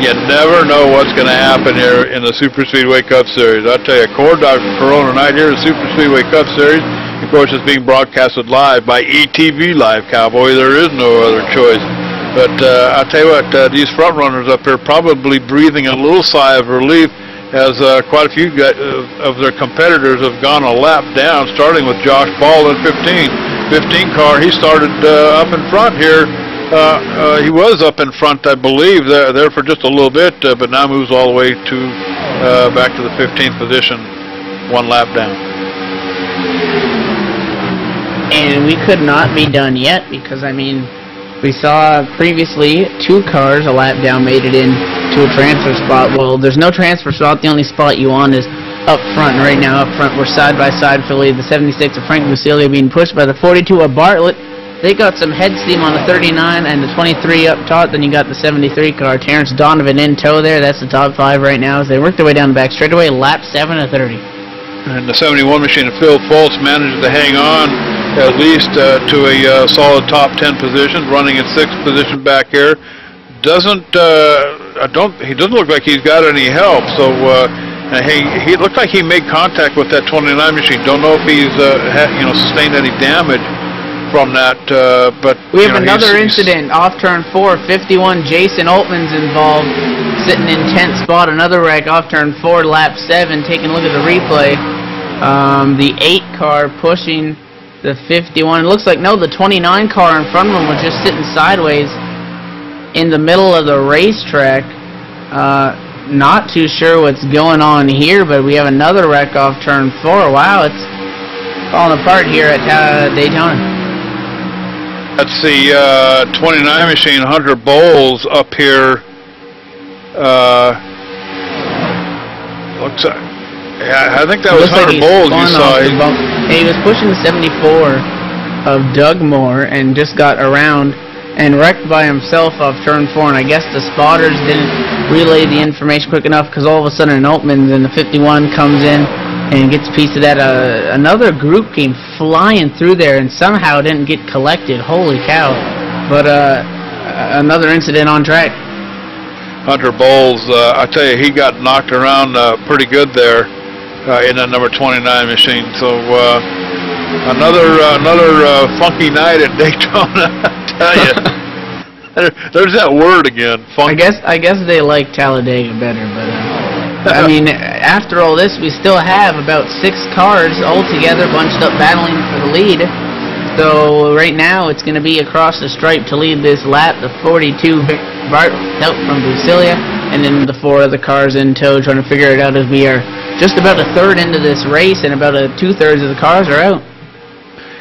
Speaker 1: You never know what's going to happen here in the Super Speedway Cup Series. I'll tell you, Corn Dog from Corona night here in the Super Speedway Cup Series. Of course, it's being broadcasted live by ETV Live, Cowboy. There is no other choice. But I'll tell you what, these front runners up here probably breathing a little sigh of relief as quite a few of their competitors have gone a lap down, starting with Josh Ball in 15. 15 car, he started up in front here. He was up in front, I believe, there for just a little bit, but now moves all the way to back to the 15th position, 1 lap down.
Speaker 2: And we could not be done yet because, I mean, We saw previously 2 cars a lap down made it in to a transfer spot. Well, there's no transfer spot. The only spot you want is up front. And right now, up front, we're side by side for lead. The 76 of Frank Busilia being pushed by the 42 of Bartlett. They got some head steam on the 39 and the 23 up top. Then you got the 73 car. Terrence Donovan in tow there. That's the top 5 right now as they work their way down the back straightaway. Lap 7 of 30.
Speaker 1: And the 71 machine of Phil Foltz manages to hang on at least to a solid top 10 position, running in 6th position back here. He doesn't look like he's got any help. So he looked like he made contact with that 29 machine. Don't know if he's sustained any damage from that. But
Speaker 2: we have another incident off turn 4. 51 Jason Altman's involved, sitting in 10th spot. Another wreck off turn 4, lap 7. Taking a look at the replay, the 8 car pushing the 51. It looks like the 29 car in front of him was just sitting sideways in the middle of the racetrack. Not too sure what's going on here, but we have another wreck off turn 4. Wow, it's falling apart here at Daytona.
Speaker 1: That's the 29 machine, Hunter Bowles, up here. Looks like, I think that was Hunter Bowles you saw.
Speaker 2: He was pushing the 74 of Doug Moore and just got around and wrecked by himself off turn 4. And I guess the spotters didn't relay the information quick enough because all of a sudden an Altman in the 51 comes in and gets a piece of that. Another group came flying through there and somehow didn't get collected. Holy cow. But another incident on track.
Speaker 1: Hunter Bowles, I tell you, he got knocked around pretty good there in that number 29 machine. So another funky night at Daytona, I tell you. There's that word again, funky.
Speaker 2: I guess they like Talladega better, but I mean, after all this, we still have about 6 cars all together bunched up battling for the lead. So right now, it's going to be across the stripe to lead this lap. The 42 Bart help from Busilia, and then the 4 other cars in tow trying to figure it out as we are just about a third into this race, and about 2/3 of the cars are out.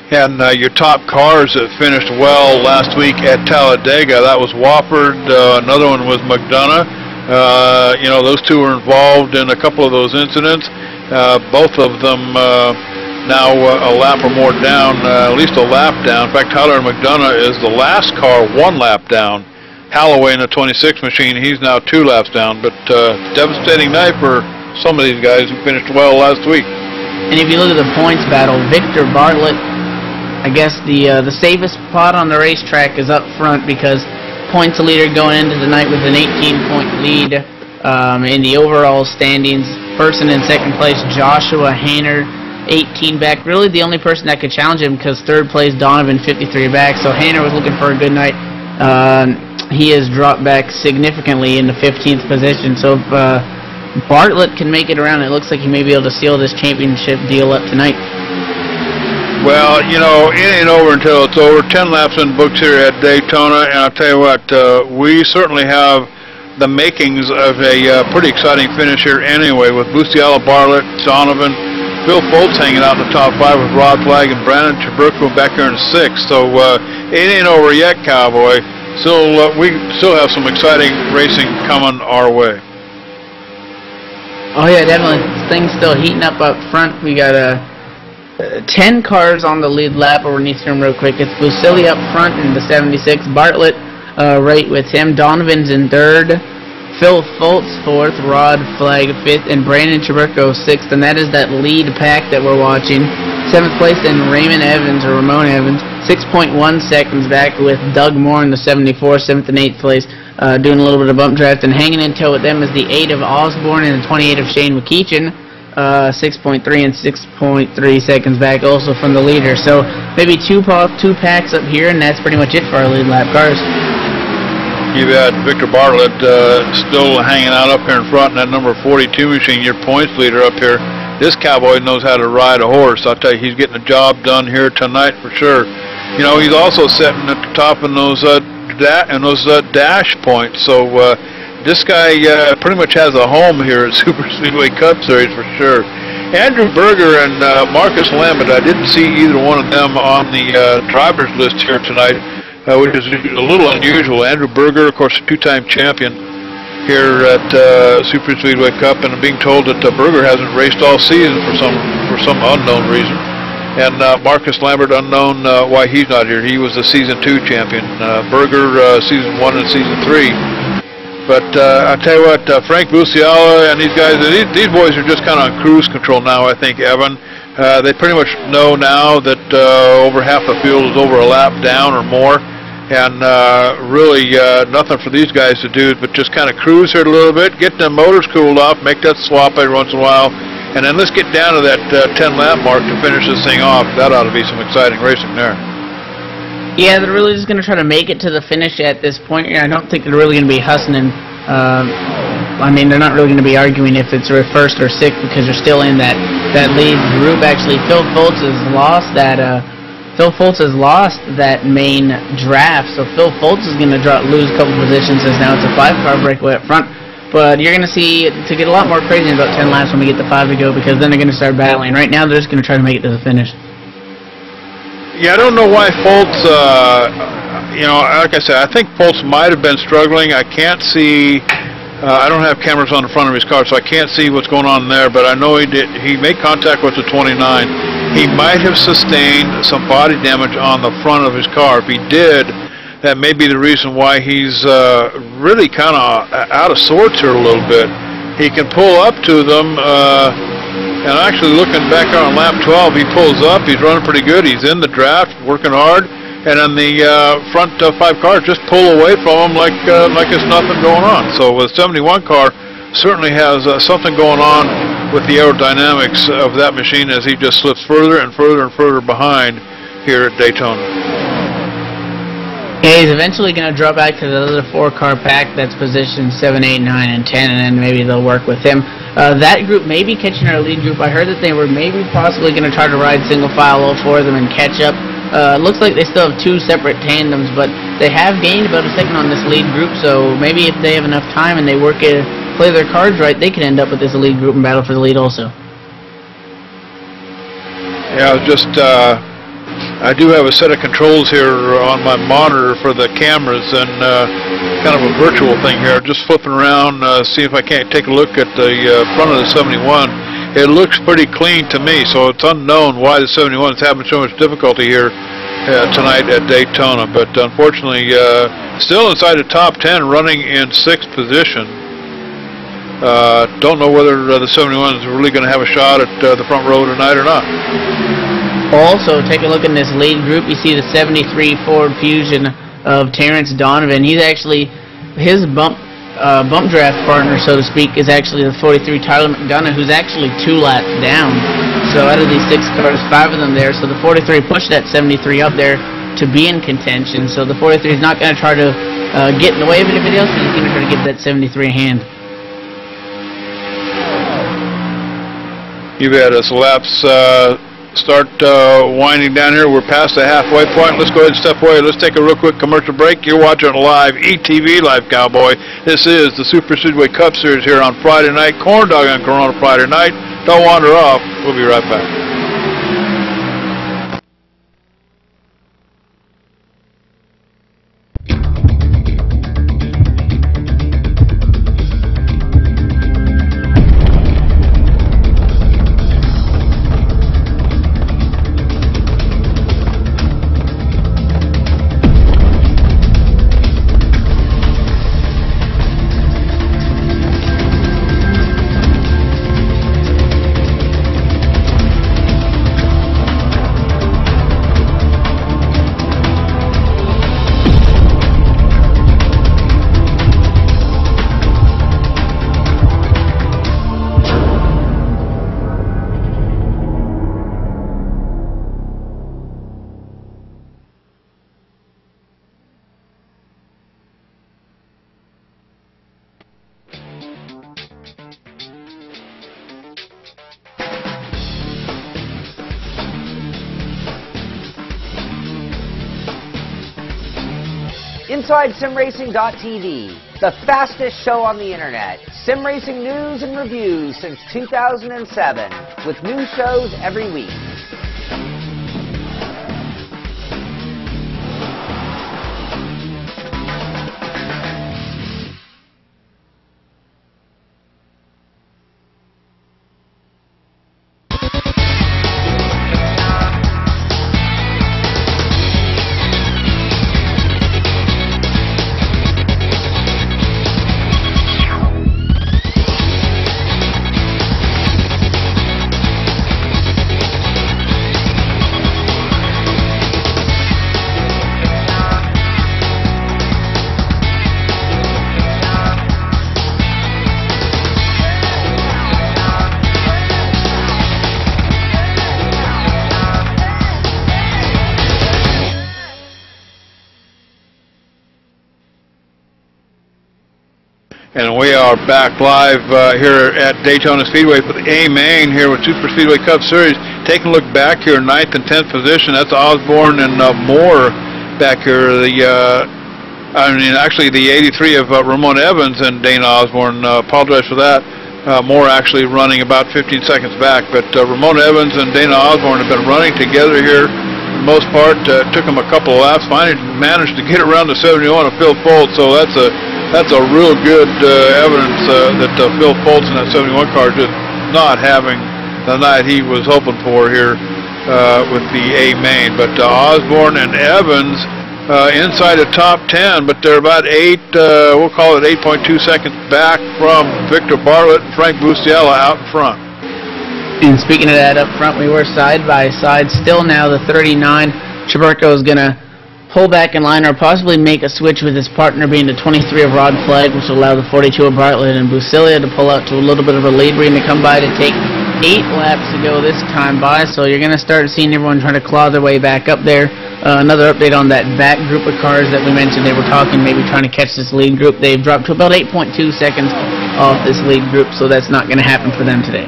Speaker 1: And your top cars that finished well last week at Talladega, that was Wofford, another one was McDonough. Those 2 were involved in a couple of those incidents. Both of them now a lap or more down, at least a lap down. In fact, Tyler McDonough is the last car 1 lap down. Holloway in the 26 machine, he's now 2 laps down. But devastating night for some of these guys who finished well last week.
Speaker 2: And if you look at the points battle, Victor Bartlett, I guess the safest spot on the racetrack is up front because points leader going into the night with an 18-point lead in the overall standings. First and in second place, Joshua Hayner, 18 back. Really the only person that could challenge him because third place, Donovan, 53 back. So Hayner was looking for a good night. He has dropped back significantly in the 15th position. So if Bartlett can make it around, it looks like he may be able to seal this championship deal up tonight.
Speaker 1: Well, it ain't over until it's over. 10 laps in books here at Daytona, and I'll tell you what, we certainly have the makings of a pretty exciting finish here anyway, with Busiala, Bartlett, Donovan, Phil Foltz hanging out in the top 5 with Rod Flagg and Brandon Chaburko back here in 6th. So it ain't over yet, Cowboy. We still have some exciting racing coming our way.
Speaker 2: Oh yeah, definitely. Things still heating up front. We got 10 cars on the lead lap underneath him real quick. It's Busilia up front in the 76. Bartlett right with him. Donovan's in 3rd. Phil Foltz 4th. Rod Flagg 5th. And Brandon Chaburko 6th. And that is that lead pack that we're watching. 7th place then Raymond Evans or Ramon Evans. 6.1 seconds back with Doug Moore in the 74. 7th and 8th place. Doing a little bit of bump draft. And hanging in tow with them is the 8 of Osborne and the 28 of Shane McKeechan. 6.3 and 6.3 seconds back also from the leader. So maybe two packs up here, and that's pretty much it for our lead lap cars.
Speaker 1: You've got Victor Bartlett still hanging out up here in front in that number 42 machine, your points leader up here. This cowboy knows how to ride a horse. I'll tell you, he's getting the job done here tonight for sure. He's also sitting at the top in those dash points. So this guy pretty much has a home here at Super Speedway Cup Series for sure. Andrew Berger and Marcus Lambert, I didn't see either one of them on the driver's list here tonight. which is a little unusual. Andrew Berger, of course, a two-time champion here at Super Speedway Cup, and I'm being told that Berger hasn't raced all season for some unknown reason. And Marcus Lambert, unknown why he's not here. He was the Season 2 champion. Berger, Season 1 and Season 3. But I tell you what, Frank Busiala and these guys, these boys are just kind of on cruise control now, I think, Evan. They pretty much know now that over half the field is over a lap down or more. And really nothing for these guys to do but just kind of cruise here a little bit, get the motors cooled off, make that swap every once in a while, and then let's get down to that 10-lap mark to finish this thing off. That ought to be some exciting racing there.
Speaker 2: Yeah, they're really just going to try to make it to the finish at this point. I don't think they're really going to be hustling. I mean, they're not really going to be arguing if it's first or sixth because they're still in that lead group. Actually, Phil Foltz has lost that main draft, so Phil Foltz is going to lose a couple positions as now it's a 5-car breakaway up front. But you're going to see to get a lot more crazy in about 10 laps when we get the 5 to go, because then they're going to start battling. Right now, they're just going to try to make it to the finish.
Speaker 1: Yeah, I don't know why Foltz, like I said, I think Foltz might have been struggling. I can't see, I don't have cameras on the front of his car, so I can't see what's going on there, but I know he made contact with the 29. He might have sustained some body damage on the front of his car. If he did, that may be the reason why he's really kind of out of sorts here a little bit. He can pull up to them, and actually looking back on lap 12, he pulls up, he's running pretty good, he's in the draft, working hard, and then the front 5 cars just pull away from him like it's nothing going on. So the 71 car certainly has something going on with the aerodynamics of that machine as he just slips further and further and further behind here at Daytona.
Speaker 2: Yeah, he's eventually going to drop back to the other 4-car pack that's positioned 7, 8, 9, and 10, and then maybe they'll work with him. That group may be catching our lead group. I heard that they were maybe possibly going to try to ride single file all 4 of them and catch up. Looks like they still have 2 separate tandems, but they have gained about a second on this lead group, so maybe if they have enough time and they play their cards right, they could end up with this lead group and battle for the lead also.
Speaker 1: Yeah, I do have a set of controls here on my monitor for the cameras, and kind of a virtual thing here. Just flipping around, see if I can't take a look at the front of the 71. It looks pretty clean to me, so it's unknown why the 71 is having so much difficulty here tonight at Daytona. But unfortunately, still inside the top 10, running in 6th position. Don't know whether the 71 is really going to have a shot at the front row tonight or not.
Speaker 2: Also, take a look in this lead group. You see the 73 Ford Fusion of Terrence Donovan. He's actually, his bump draft partner, so to speak, is actually the 43 Tyler McDonough, who's actually 2 laps down. So out of these 6 cars, 5 of them there. So the 43 pushed that 73 up there to be in contention. So the 43 is not going to try to get in the way of anybody else. He's going to try to give that 73 a hand.
Speaker 1: You bet. As the laps start winding down here, we're past the halfway point. Let's go ahead and step away. Let's take a real quick commercial break. You're watching live ETV Live Cowboy. This is the Super Speedway Cup Series here on Friday night. Corn Dog on Corona Friday night. Don't wander off. We'll be right back.
Speaker 13: InsideSimRacing.tv, the fastest show on the internet. Sim racing news and reviews since 2007, with new shows every week.
Speaker 1: And we are back live here at Daytona Speedway for the A main here with Super Speedway Cup Series. Taking a look back here, 9th and 10th position. That's Osborne and Moore back here. Actually the 83 of Ramon Evans and Dana Osborne. Apologize for that. Moore actually running about 15 seconds back. But Ramon Evans and Dana Osborne have been running together here for the most part. Took them a couple of laps. Finally managed to get around to 71 of Phil Foltz. So that's a real good evidence that Phil Foltz in that 71 car just not having the night he was hoping for here with the A main. But Osborne and Evans inside the top 10, but they're about we'll call it 8.2 seconds back from Victor Bartlett and Frank Bustiella out in front.
Speaker 2: And speaking of that up front, we were side by side. Still now the 39. Chaburko is going to pull back in line or possibly make a switch with his partner being the 23 of Rod Flagg, which will allow the 42 of Bartlett and Bustiella to pull out to a little bit of a lead. We're going to come by to take 8 laps to go this time by, so you're going to start seeing everyone trying to claw their way back up there. Another update on that back group of cars that we mentioned. They were talking maybe trying to catch this lead group. They've dropped to about 8.2 seconds off this lead group, so that's not going to happen for them today.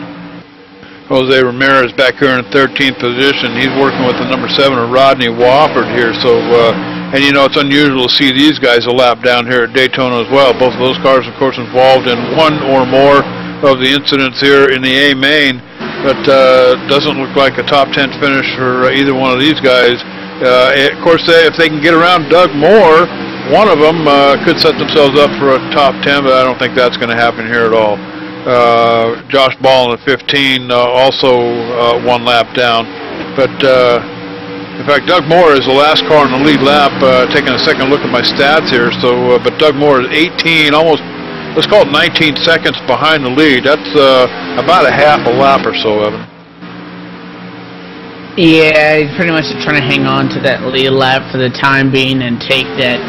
Speaker 1: Jose Ramirez back here in 13th position. He's working with the number 7 of Rodney Wofford here. So, and you know, it's unusual to see these guys a lap down here at Daytona as well. Both of those cars, of course, involved in one or more of the incidents here in the A main. But doesn't look like a top 10 finish for either one of these guys. Of course, if they can get around Doug Moore, one of them could set themselves up for a top 10, but I don't think that's going to happen here at all. Josh Ball in the 15 also 1 lap down, but in fact Doug Moore is the last car in the lead lap. Taking a second look at my stats here, so but Doug Moore is 18, almost, let's call it 19 seconds behind the lead. That's about a half a lap or so, Evan.
Speaker 2: Yeah, he's pretty much trying to hang on to that lead lap for the time being and take that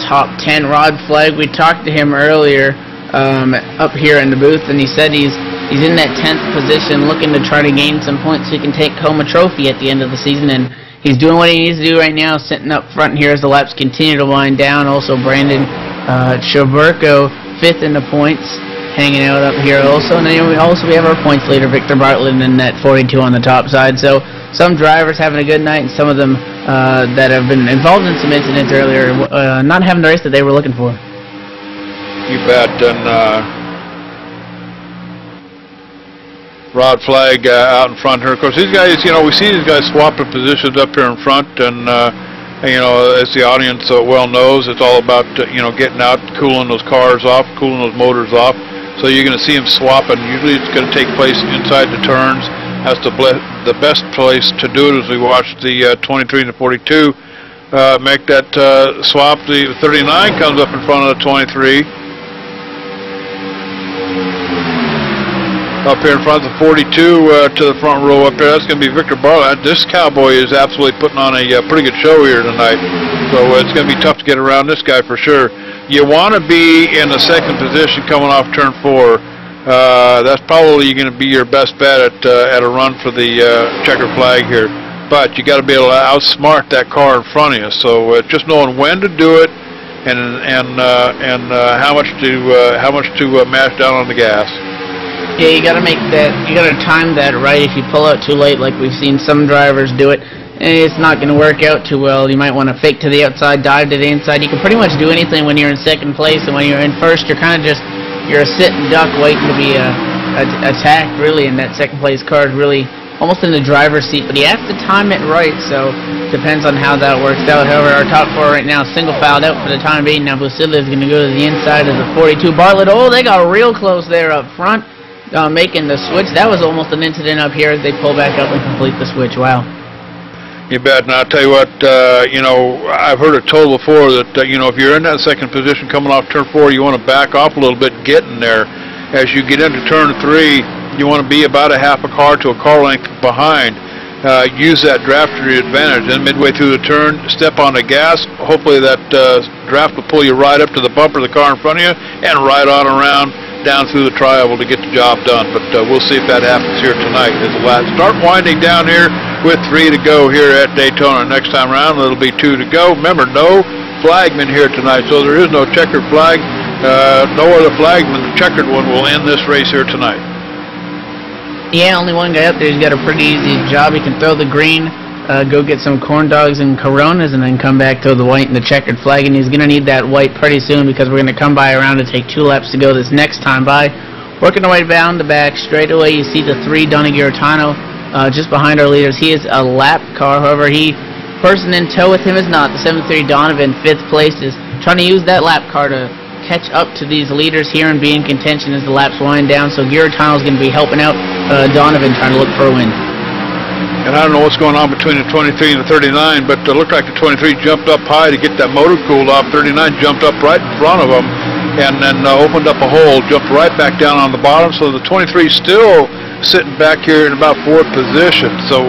Speaker 2: top 10. Rod Flagg, we talked to him earlier up here in the booth, and he said he's in that 10th position looking to try to gain some points so he can take home a trophy at the end of the season, and he's doing what he needs to do right now, sitting up front here as the laps continue to wind down. Also Brandon Chaburko 5th in the points, hanging out up here also, and then we have our points leader Victor Bartlett in that 42 on the top side. So some drivers having a good night, and some of them that have been involved in some incidents earlier not having the race that they were looking for.
Speaker 1: You bet. And Rod Flagg out in front here. Of course, these guys, you know, we see these guys swapping positions up here in front, and you know, as the audience well knows, it's all about you know, getting out, cooling those cars off, cooling those motors off. So you're going to see them swapping. Usually it's going to take place inside the turns. That's the best place to do it as we watch the 23 and the 42 make that swap. The 39 comes up in front of the 23. Up here in front of the 42 to the front row up there, that's going to be Victor Bartlett. This cowboy is absolutely putting on a pretty good show here tonight. So it's going to be tough to get around this guy for sure. You want to be in the 2nd position coming off turn 4. That's probably going to be your best bet at a run for the checkered flag here. But you got to be able to outsmart that car in front of you. So just knowing when to do it and how much to mash down on the gas.
Speaker 2: Yeah, you got to make that. You got to time that right. If you pull out too late, like we've seen some drivers do it, it's not going to work out too well. You might want to fake to the outside, dive to the inside. You can pretty much do anything when you're in 2nd place, and when you're in 1st, you're kind of just a sitting duck waiting to be attacked. Really, and that 2nd place car is really almost in the driver's seat. But you have to time it right. So depends on how that works out. However, our top 4 right now single filed out for the time being. Now Bustiella is going to go to the inside of the 42. Bartlett, oh, they got real close there up front. Making the switch. That was almost an incident up here as they pull back up and complete the switch. Wow.
Speaker 1: You bet. And I'll tell you what, you know, I've heard it told before that, you know, if you're in that 2nd position coming off turn 4, you want to back off a little bit getting there. As you get into turn 3, you want to be about a half a car to a car length behind. Use that draft to your advantage. Then midway through the turn, step on the gas. Hopefully that draft will pull you right up to the bumper of the car in front of you and right on around down through the tri-oval to get the job done. But we'll see if that happens here tonight. As the laps start winding down here with 3 to go here at Daytona. Next time around, it'll be 2 to go. Remember, no flagman here tonight, so there is no checkered flag. no other flag than the checkered one will end this race here tonight.
Speaker 2: Yeah, only one guy up there. He's got a pretty easy job. He can throw the green, go get some corn dogs and Coronas, and then come back, throw the white and the checkered flag. And he's going to need that white pretty soon because we're going to come by around to take 2 laps to go this next time by. Working our way down the back straightaway, you see the 3 Daytona just behind our leaders. He is a lap car. However, person in tow with him is not. The 7-3 Donovan, 5th place, is trying to use that lap car to catch up to these leaders here and be in contention as the laps wind down. So Giratano is going to be helping out Donovan trying to look for a win.
Speaker 1: And I don't know what's going on between the 23 and the 39, but it looked like the 23 jumped up high to get that motor cooled off. 39 jumped up right in front of him and then opened up a hole, jumped right back down on the bottom. So the 23 still sitting back here in about 4th position. So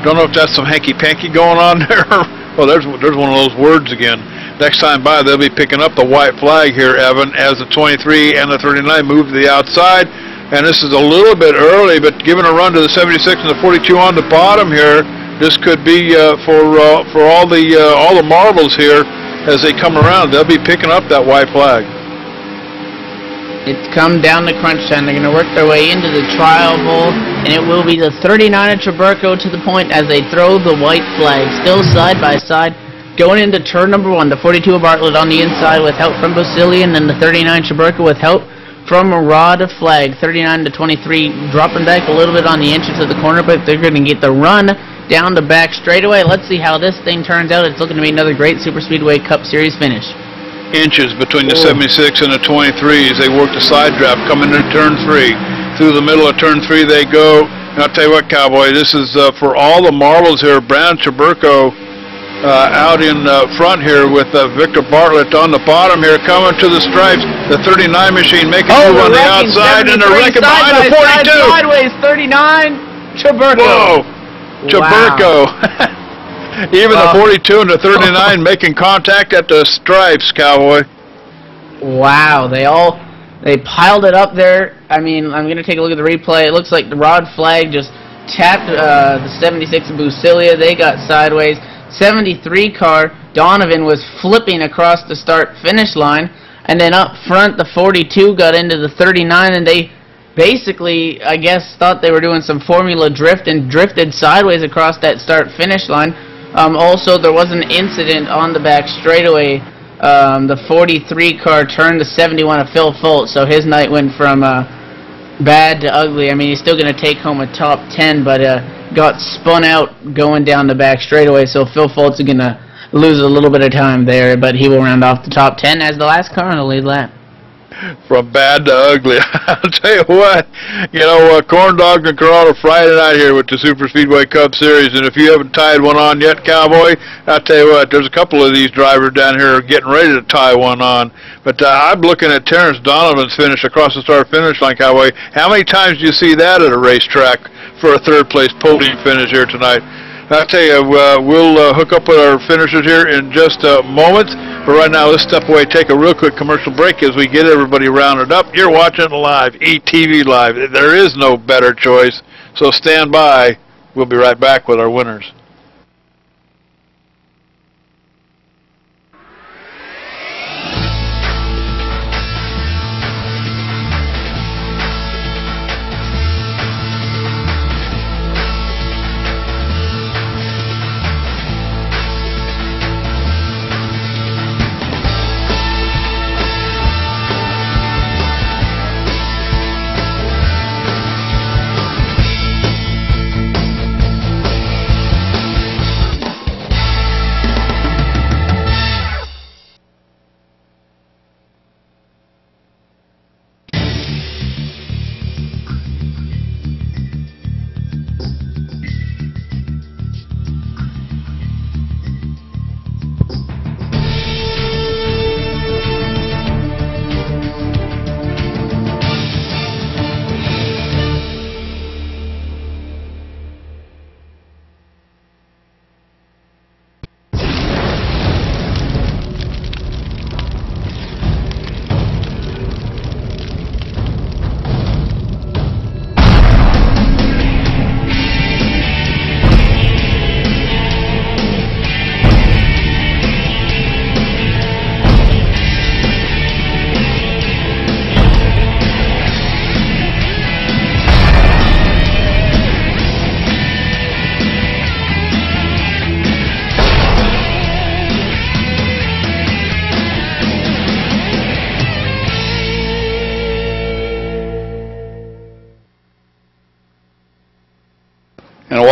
Speaker 1: don't know if that's some hanky-panky going on there. Well, there's one of those words again. Next time by, they'll be picking up the white flag here, Evan, as the 23 and the 39 move to the outside. And this is a little bit early, but giving a run to the 76 and the 42 on the bottom here, this could be for all the marbles here as they come around. They'll be picking up that white flag.
Speaker 2: It's come down to crunch time. They're going to work their way into the trial bowl, and it will be the 39 at Traburco to the point as they throw the white flag, still side by side. Going into turn number 1, the 42 of Bartlett on the inside with help from Basilian, and the 39 Traburco with help from a rod of flag. 39 to 23 dropping back a little bit on the entrance of the corner, but they're going to get the run down the back straightaway. Let's see how this thing turns out. It's looking to be another great Super Speedway Cup Series finish.
Speaker 1: Inches between the 76 and the 23 as they work the side draft coming into turn 3. Through the middle of turn 3 they go. And I'll tell you what, Cowboy, this is for all the marbles here. Brad Traburco out in front here with Victor Bartlett on the bottom here, coming to the stripes. The 39 machine making a move on the outside, and they're wrecking behind the 42.
Speaker 2: Sideways, 39, Traburco.
Speaker 1: Whoa, Traburco.
Speaker 2: Wow.
Speaker 1: Even the 42 and the 39 making contact at the stripes, Cowboy.
Speaker 2: Wow, they piled it up there. I mean, I'm going to take a look at the replay. It looks like the rod flag just tapped the 76 of Bucilia. They got sideways. 73 car, Donovan was flipping across the start-finish line. And then up front, the 42 got into the 39, and they basically, I guess, thought they were doing some formula drift and drifted sideways across that start-finish line. Also, there was an incident on the back straightaway. The 43 car turned the 71 of Phil Fultz, so his night went from bad to ugly. I mean, he's still going to take home a top 10, but got spun out going down the back straightaway, so Phil Fultz is going to lose a little bit of time there, but he will round off the top 10 as the last car on the lead lap.
Speaker 1: From bad to ugly. I'll tell you what, Corn Dog and Corona Friday night here with the Super Speedway Cup Series, and if you haven't tied one on yet, Cowboy, I'll tell you what, there's a couple of these drivers down here getting ready to tie one on. But I'm looking at Terrence Donovan's finish across the start-finish line, Cowboy. How many times do you see that at a racetrack for a third-place podium finish here tonight? I'll tell you, we'll hook up with our finishers here in just a moment. But right now, let's step away, take a real quick commercial break as we get everybody rounded up. You're watching live, ETV Live. There is no better choice, so stand by. We'll be right back with our winners.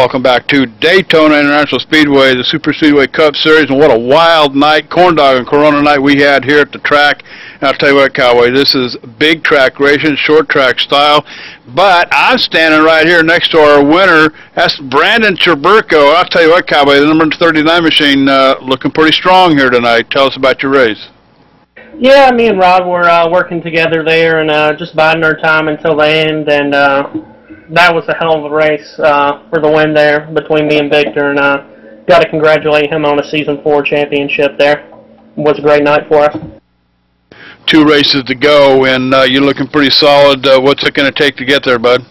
Speaker 1: welcome back to Daytona International Speedway, the Super Speedway Cup Series, and what a wild night, corn dog and Corona night we had here at the track. And I'll tell you what, Cowboy, this is big track racing, short track style, but I'm standing right here next to our winner. That's Brandon Cherburko. I'll tell you what, Cowboy, the number 39 machine looking pretty strong here tonight. Tell us about your race.
Speaker 14: Yeah, me and Rod were working together there and just biding our time until the end, and that was a hell of a race for the win there between me and Victor, and got to congratulate him on a Season 4 championship there. It was a great night for us.
Speaker 1: 2 races to go, and you're looking pretty solid. What's it going to take to get there, bud?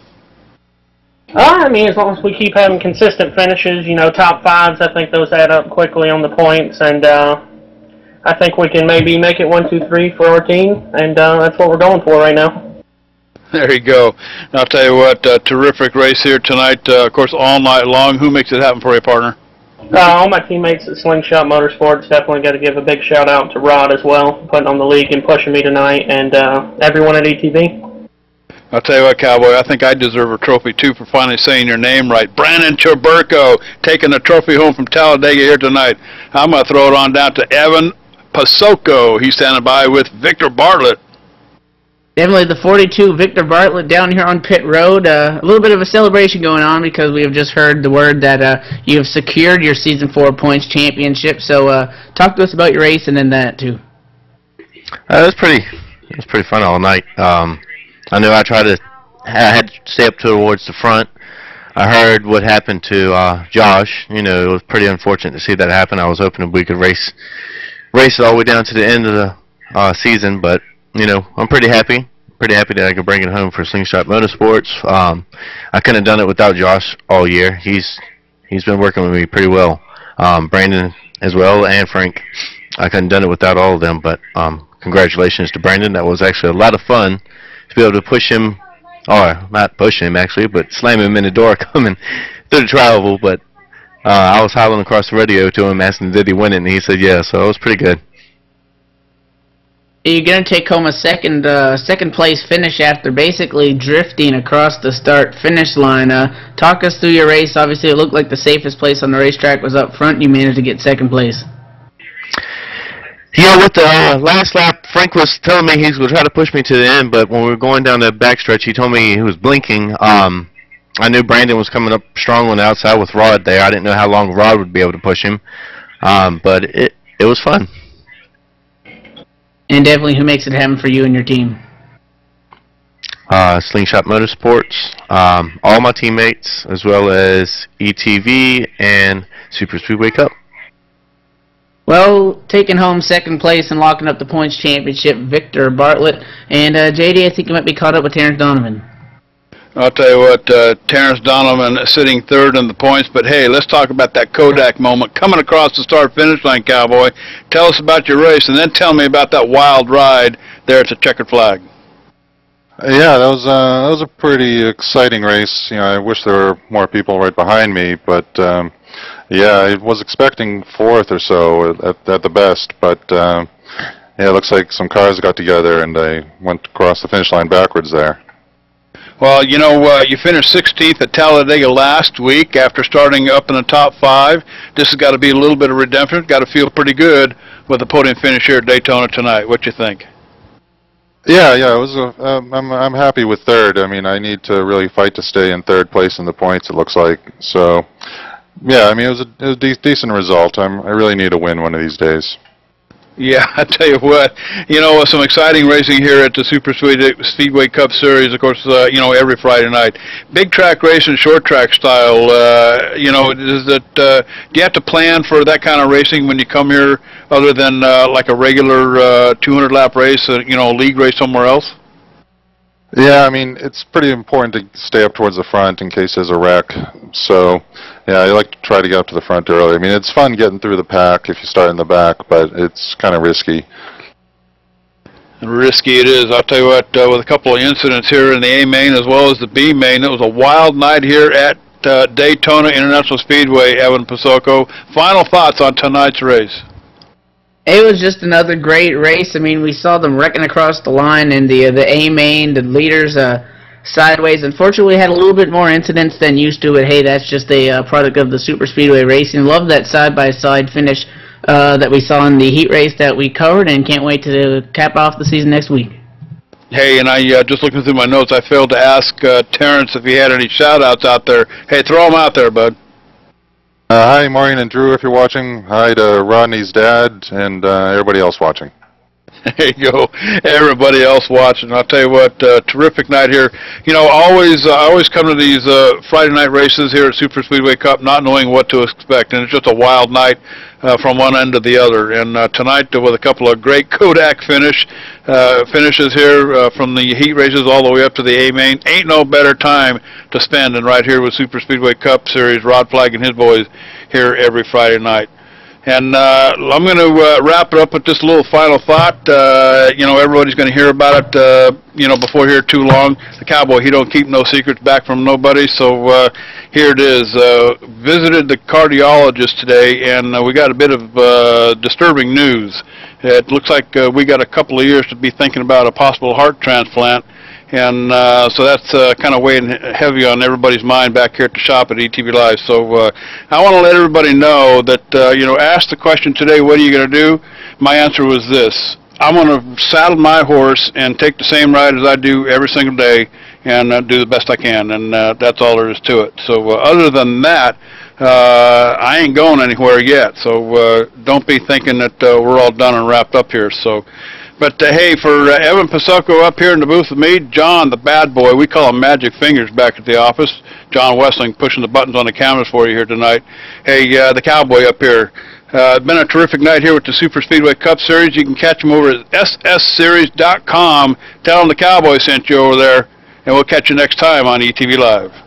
Speaker 14: I mean, as long as we keep having consistent finishes, you know, top 5s, I think those add up quickly on the points, and I think we can maybe make it 1, 2, 3 for our team, and that's what we're going for right now.
Speaker 1: There you go. And I'll tell you what, terrific race here tonight, of course, all night long. Who makes it happen for you, partner?
Speaker 14: All my teammates at Slingshot Motorsports. Definitely got to give a big shout out to Rod as well, putting on the league and pushing me tonight, and everyone at ETV.
Speaker 1: I'll tell you what, Cowboy, I think I deserve a trophy, too, for finally saying your name right. Brandon Cherburko taking the trophy home from Talladega here tonight. I'm going to throw it on down to Evan Pasoko. He's standing by with Victor Bartlett.
Speaker 2: Definitely the 42, Victor Bartlett, down here on pit road. A little bit of a celebration going on because we have just heard the word that you have secured your Season 4 points championship. So talk to us about your race and then that too.
Speaker 6: It was pretty fun all night. I knew I had to stay up towards the front. I heard what happened to Josh. You know, it was pretty unfortunate to see that happen. I was hoping we could race it all the way down to the end of the season, but you know, I'm pretty happy that I could bring it home for Slingshot Motorsports. I couldn't have done it without Josh all year. He's been working with me pretty well. Brandon as well, and Frank. I couldn't have done it without all of them, but congratulations to Brandon. That was actually a lot of fun to be able to push him, or not push him actually, but slam him in the door coming through the travel. But I was hollering across the radio to him asking did he win it, and he said yeah, so it was pretty good.
Speaker 2: You're going to take home a second place finish after basically drifting across the start-finish line. Talk us through your race. Obviously, it looked like the safest place on the racetrack was up front. You managed to get second place.
Speaker 6: Yeah, with the last lap, Frank was telling me he was going to try to push me to the end, but when we were going down the backstretch, he told me he was blinking. I knew Brandon was coming up strong on the outside with Rod there. I didn't know how long Rod would be able to push him, but it was fun.
Speaker 2: And definitely who makes it happen for you and your team?
Speaker 6: Slingshot Motorsports, all my teammates, as well as ETV and Super Speedway Cup.
Speaker 2: Well, taking home second place and locking up the points championship, Victor Bartlett. And JD, I think you might be caught up with Terrence Donovan.
Speaker 1: I'll tell you what, Terrence Donovan sitting third in the points, but hey, let's talk about that Kodak moment coming across the start-finish line, Cowboy. Tell us about your race, and then tell me about that wild ride there at the checkered flag.
Speaker 15: Yeah, that was a pretty exciting race. You know, I wish there were more people right behind me, but yeah, I was expecting fourth or so at the best, but yeah, it looks like some cars got together and I went across the finish line backwards there.
Speaker 1: Well, you know, you finished 16th at Talladega last week after starting up in the top 5. This has got to be a little bit of redemption. Got to feel pretty good with the podium finish here at Daytona tonight. What you think?
Speaker 15: Yeah, it was. I'm happy with third. I mean, I need to really fight to stay in third place in the points. It looks like so. Yeah, I mean, it was a decent result. I really need a win one of these days.
Speaker 1: Yeah, I tell you what, you know, some exciting racing here at the Super Speedway Cup Series, of course, you know, every Friday night. Big track racing, short track style, you know, do you have to plan for that kind of racing when you come here other than like a regular 200-lap race, you know, a league race somewhere else?
Speaker 15: Yeah, I mean, it's pretty important to stay up towards the front in case there's a wreck. So, yeah, I like to try to get up to the front early. I mean, it's fun getting through the pack if you start in the back, but it's kind of risky.
Speaker 1: Risky it is. I'll tell you what, with a couple of incidents here in the A main as well as the B main, it was a wild night here at Daytona International Speedway. Evan Pasoko, final thoughts on tonight's race?
Speaker 2: It was just another great race. I mean, we saw them wrecking across the line in the A main. The leaders sideways. Unfortunately, we had a little bit more incidents than used to, but hey, that's just a product of the Super Speedway racing. Love that side-by-side finish that we saw in the heat race that we covered, and can't wait to cap off the season next week.
Speaker 1: Hey, and I just looking through my notes, I failed to ask Terrence if he had any shout-outs out there. Hey, throw them out there, bud.
Speaker 15: Hi, Maureen and Drew, if you're watching. Hi to Rodney's dad and everybody else watching.
Speaker 1: There you go. Everybody else watching. I'll tell you what, terrific night here. You know, I always come to these Friday night races here at Super Speedway Cup not knowing what to expect, and it's just a wild night from one end to the other. And tonight, with a couple of great Kodak finishes here from the heat races all the way up to the A-Main, ain't no better time to spend than right here with Super Speedway Cup Series. Rod Flagg and his boys here every Friday night. And I'm going to wrap it up with just a little final thought. You know, everybody's going to hear about it, you know, before here too long. The Cowboy, he don't keep no secrets back from nobody. So here it is. Visited the cardiologist today, and we got a bit of disturbing news. It looks like we got a couple of years to be thinking about a possible heart transplant. And so that's kind of weighing heavy on everybody's mind back here at the shop at ETV Live. So I want to let everybody know that, you know, asked the question today, what are you going to do? My answer was this. I'm going to saddle my horse and take the same ride as I do every single day and do the best I can. And that's all there is to it. So other than that, I ain't going anywhere yet. So don't be thinking that we're all done and wrapped up here. So. But, hey, for Evan Pasocco up here in the booth with me, John, the bad boy, we call him Magic Fingers back at the office. John Wessling pushing the buttons on the cameras for you here tonight. Hey, the Cowboy up here. It's been a terrific night here with the Super Speedway Cup Series. You can catch them over at ssseries.com. Tell them the Cowboy sent you over there, and we'll catch you next time on ETV Live.